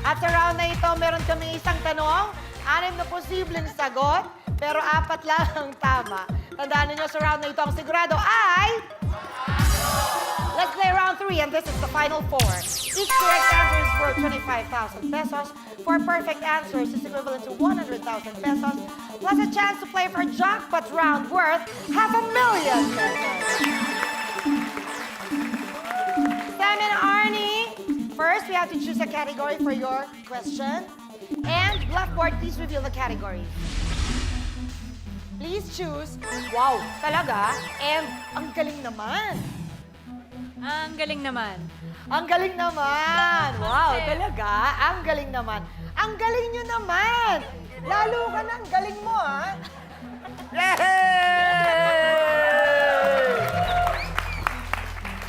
At sa round na ito, meron kami isang tanong, 6 na posibleng sagot, pero 4 lang ang tama. Tandaan niyo sa round na ito, ang sigurado ay... Let's play round 3, and this is the final 4. Each correct answer is worth 25,000 pesos. 4 perfect answers is equivalent to 100,000 pesos, plus a chance to play for a jackpot round worth 500,000 pesos. Sam and Arnie, first we have to choose a category for your question. And Blackboard, please reveal the category. Please choose. Wow, talaga? And ang galing naman. Ang galing naman. Ang galing naman! Wow, talaga? Ang galing naman. Ang galing nyo naman! Lalo ka na, ang galing mo, ha?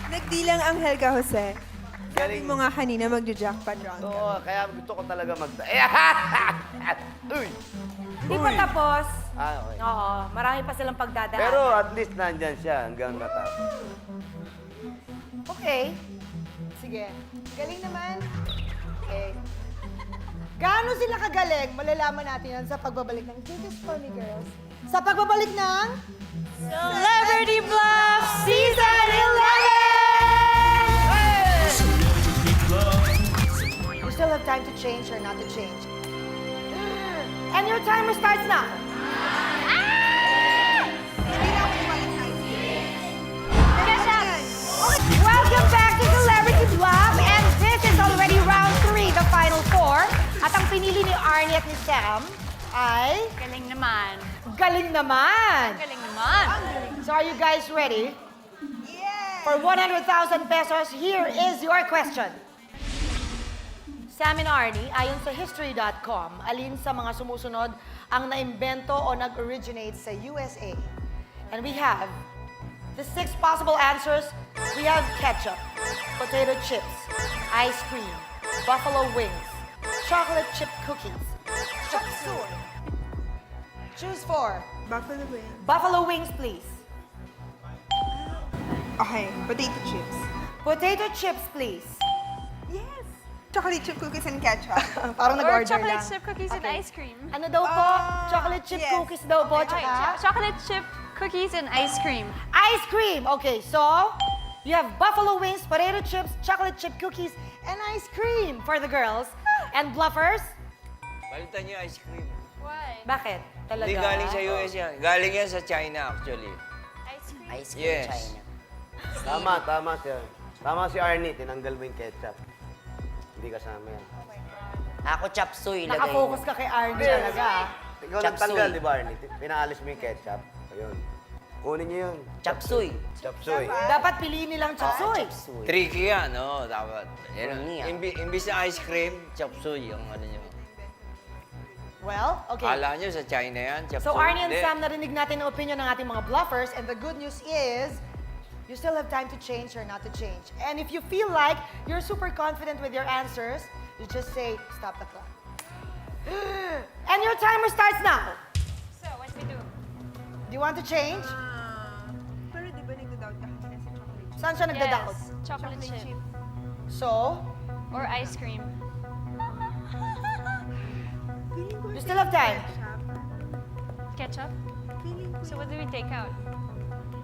Nagdilang Angel ka, Jose. Galing mo nga kanina magja-jackpot round. Oo, kaya gusto ko talaga Uy! Hindi pa tapos. Okay. Oo, marami pa silang pagdadaan. Pero at least nandyan siya hanggang matapos. Okay. Sige. Galing naman. Okay. Gaano sila kagaling? Malalaman natin yan sa pagbabalik ng Biggest Funny Girls. Sa pagbabalik ng... Celebrity Bluff Season 11! You still have time to change or not to change. And your timer starts now. Welcome back to Celebrity Bluff, and this is already round 3, the final 4. At ang pinili ni Arnie at ni Sam ay... Galing naman. Galing naman! Galing naman. So are you guys ready? For 100,000 pesos, here is your question. Sam and Arnie, ayon sa History.com, alin sa mga sumusunod ang naimbento o nag-originate sa USA? And we have the 6 possible answers. We have ketchup, potato chips, ice cream, buffalo wings, chocolate chip cookies. Chop suey. Choose 4. Buffalo wing. Buffalo wings, please. Okay, potato chips. Potato chips, please. Yes! Chocolate chip cookies and ketchup. Parang Or nag-order chocolate lang. chip cookies and Okay. ice cream. Ano daw po? Chocolate chip yes. cookies daw po, Okay, tsaka chocolate chip cookies and ice cream. ice cream. Okay, so you have buffalo wings, potato chips, chocolate chip cookies, and ice cream for the girls. And bluffers? Palitan niyo ice cream. Why? Bakit? Talaga? Hindi galing sa US yan. Galing yan sa China actually. Ice cream. Ice cream Yes. China. Tama siya. Tama si Arnie, tinanggal mo yung ketchup. Hindi kasama yan. Ako chop suey lagay Nakafocus mo. ka kay Arnie talaga. Ikaw Chop nagtanggal, suey. di ba Arnie? Pinaalis mo yung ketchup. Ayun. Kunin niyo yun. Chop suey. Chop suey. Dapat piliin nilang chapsoy. Chop suey. Tricky yan, no? Dapat. Yan, Creamy, ah. imbis na ice cream, chop suey yung ano nyo. Well, okay. Kala nyo sa China yan, chop So suey. Arnie and Hindi. Sam, narinig natin ang opinion ng ating mga bluffers, and the good news is, you still have time to change or not to change. And if you feel like you're super confident with your answers, you just say, stop the clock. And your timer starts now. So, what do we do? Do you want to change? Pero di ba nagda-doubt ka kanina sa chocolate chip? Saan siya nagda-doubt? Yes, chocolate chip. So, Or ice cream. Feeling ko you still have time. Ketchup? Feeling ko So, what do we take out?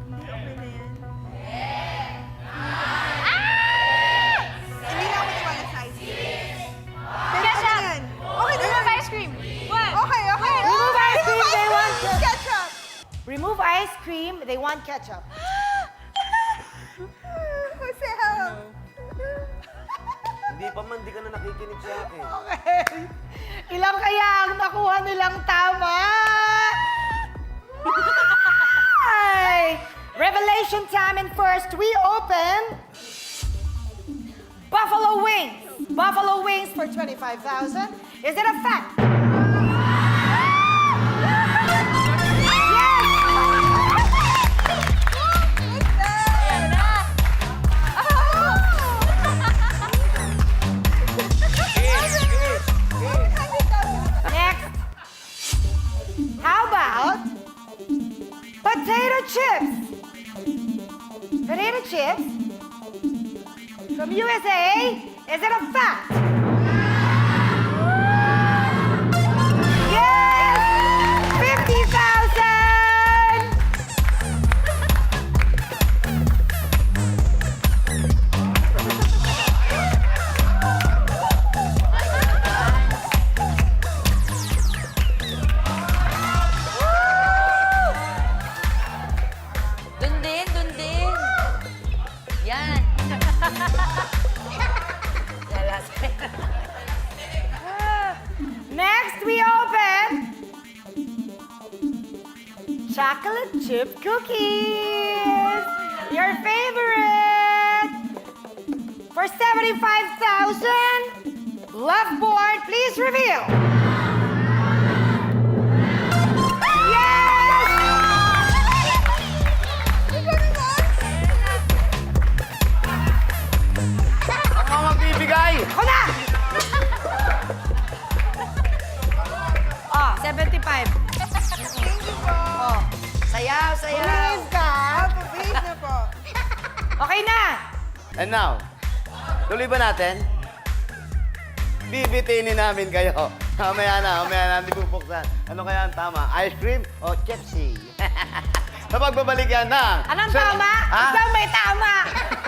hindi okay na yan. Hindi na ako maniwala sa ice cream. Pero Ketchup! okay na yan. Okay na Remove yan. ice cream. What? Okay. Remove ice cream, they want ketchup. Remove ice cream, they want ketchup. Jose, help. Hindi pa man, di ka na nakikinig sa akin. Okay. Ilang kaya ang nakuha nilang tama? Ay! Revelation time, and first we open Buffalo Wings. Buffalo Wings for 25,000. Is it a fact? Yes! USA? Is it a fact? Yes! 50,000! Dun din, dun din. Yan. Lala, Next, we open chocolate chip cookies. Your favorite. For 75,000, left board, please reveal. Yes! Ako magbibigay! Ako na! Oh, 75. Oh, Sayaw, sayaw. please ka. Please na po. Okay na. And now, tuloy ba natin? Bibitinin namin kayo. Mamaya natin bubuksan. Ano kaya ang tama? Ice cream o Chipsy? Sa pagbabalik yan ng... Anong tama? Ha? Ikaw may tama.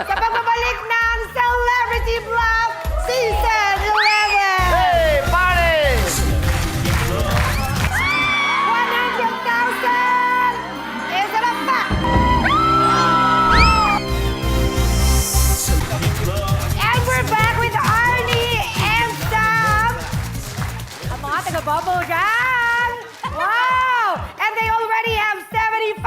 Sa pagbabalik ng Celebrity Bluff Season 11. Hey, party! 100,000! Is it a fact? And we're back with Arnie and Sam. Ang mga taga-bubble gang. Wow! And they already have 75,000!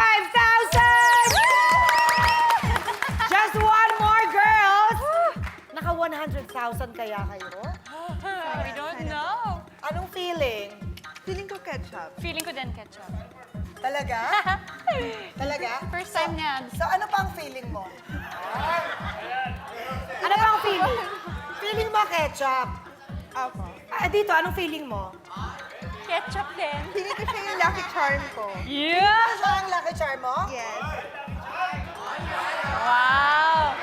Just one more, girls. Naka 100,000 kaya kayo? We don't know. Anong feeling? Feeling ko ketchup. Feeling ko din ketchup. Talaga? Talaga? First time niya. So ano pang feeling mo? Ano pang feeling? Feeling mo ketchup. Opo. Dito, anong feeling mo? Ketchup din. Feeling ko siya yung lucky charm ko. Yeah! Ano siya ang lucky charm mo? Yes. Wow!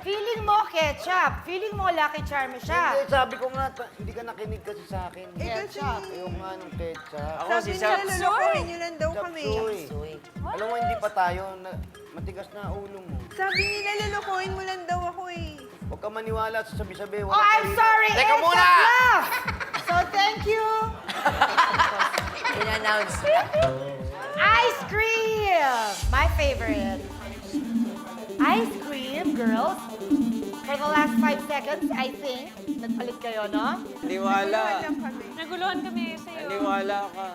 Feeling mo ketchup. Feeling mo lucky charm siya. Hindi, sabi ko nga, hindi ka nakinig kasi sa akin. Eh, kasi Yung nga nung ketchup. Ako sabi si nila, Sam. lulukuhin nyo lang daw kami. Chapsuy. Alam mo, hindi pa tayo. Matigas na ulo mo. Sabi nila, lulukuhin mo lang daw ako eh. Huwag ka maniwala sa sabi-sabi. Oh, I'm sorry. Teka It's muna! a bluff. So thank you. In-announce. Ice cream. My favorite. Ice cream, girls. For the last 5 seconds, I think, nagpalit kayo, no? Naniwala. Lang kami. Naguluhan kami sa'yo. Naniwala ka.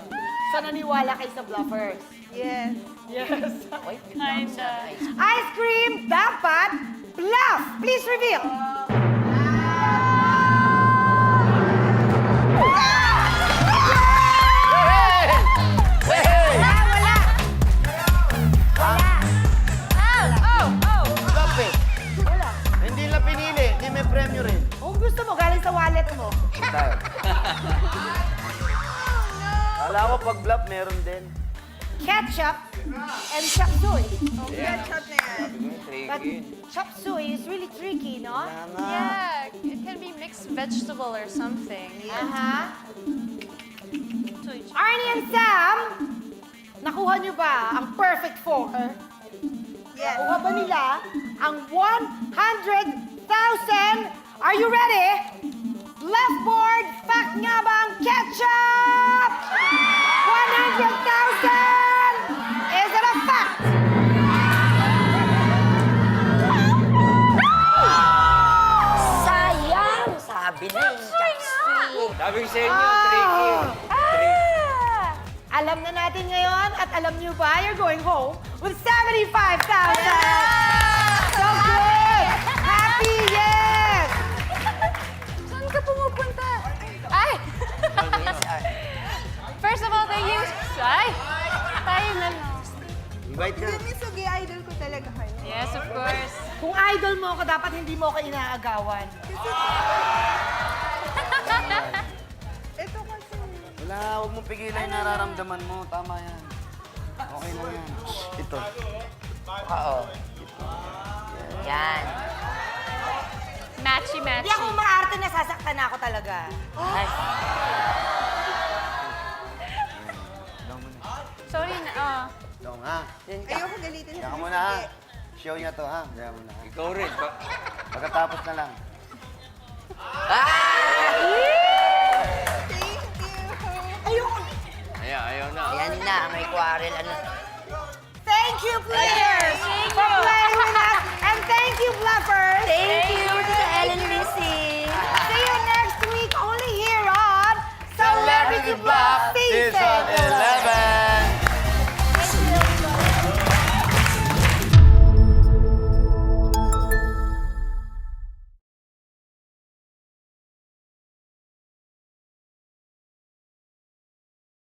So naniwala kayo sa bluffers. Yes. Yes. Kinda. Ice cream dapat bluff. Please reveal. Wala, wala. Wala. Bluff eh. Hindi lang pinili. Hindi may premyo rin. Kung gusto mo, galing sa wallet mo. Tayo. Alam ko pag bluff meron din. Ketchup and chop suey. Ketchup na yan. But chop suey is really tricky, no? Yeah, it can be mixed vegetable or something. Aha. Arnie and Sam, nakuha niyo ba ang perfect 4? Yes. Nakuha ba nila ang 100,000? Are you ready? Left board, fact nga ba ang ketchup? 100,000! Is it a fact? Sayang! Sabi na yung chopstick. Sabi ko sa inyo, tricky. Alam na natin ngayon at alam niyo ba, you're going home with 75,000! So good! Happy, yes! Saan ka pumupunta? Ay! First of all, thank you. Ay! Tayo na lang. Invite ka. Miss Sugi, idol ko talaga kayo. Yes, of course. Kung idol mo ako, dapat hindi mo ako inaagawan. Ito kasi. Wala, huwag mong pigilan yung nararamdaman mo. Tama yan. Okay na yan. Ito. Oo. Yan. Matchy-matchy. Hindi ako maarte, nasasaktan na ako talaga. Ay, Sorry na, Dong, ha? Ayoko galitin Diyan ka muna, ha? Show niya to, ha? Diyan muna. Ikaw rin. Pagkatapos na lang. Thank you. Ayun. Ayoko. Ayaw na. ayan na, may quarrel. Ano? Thank you, please!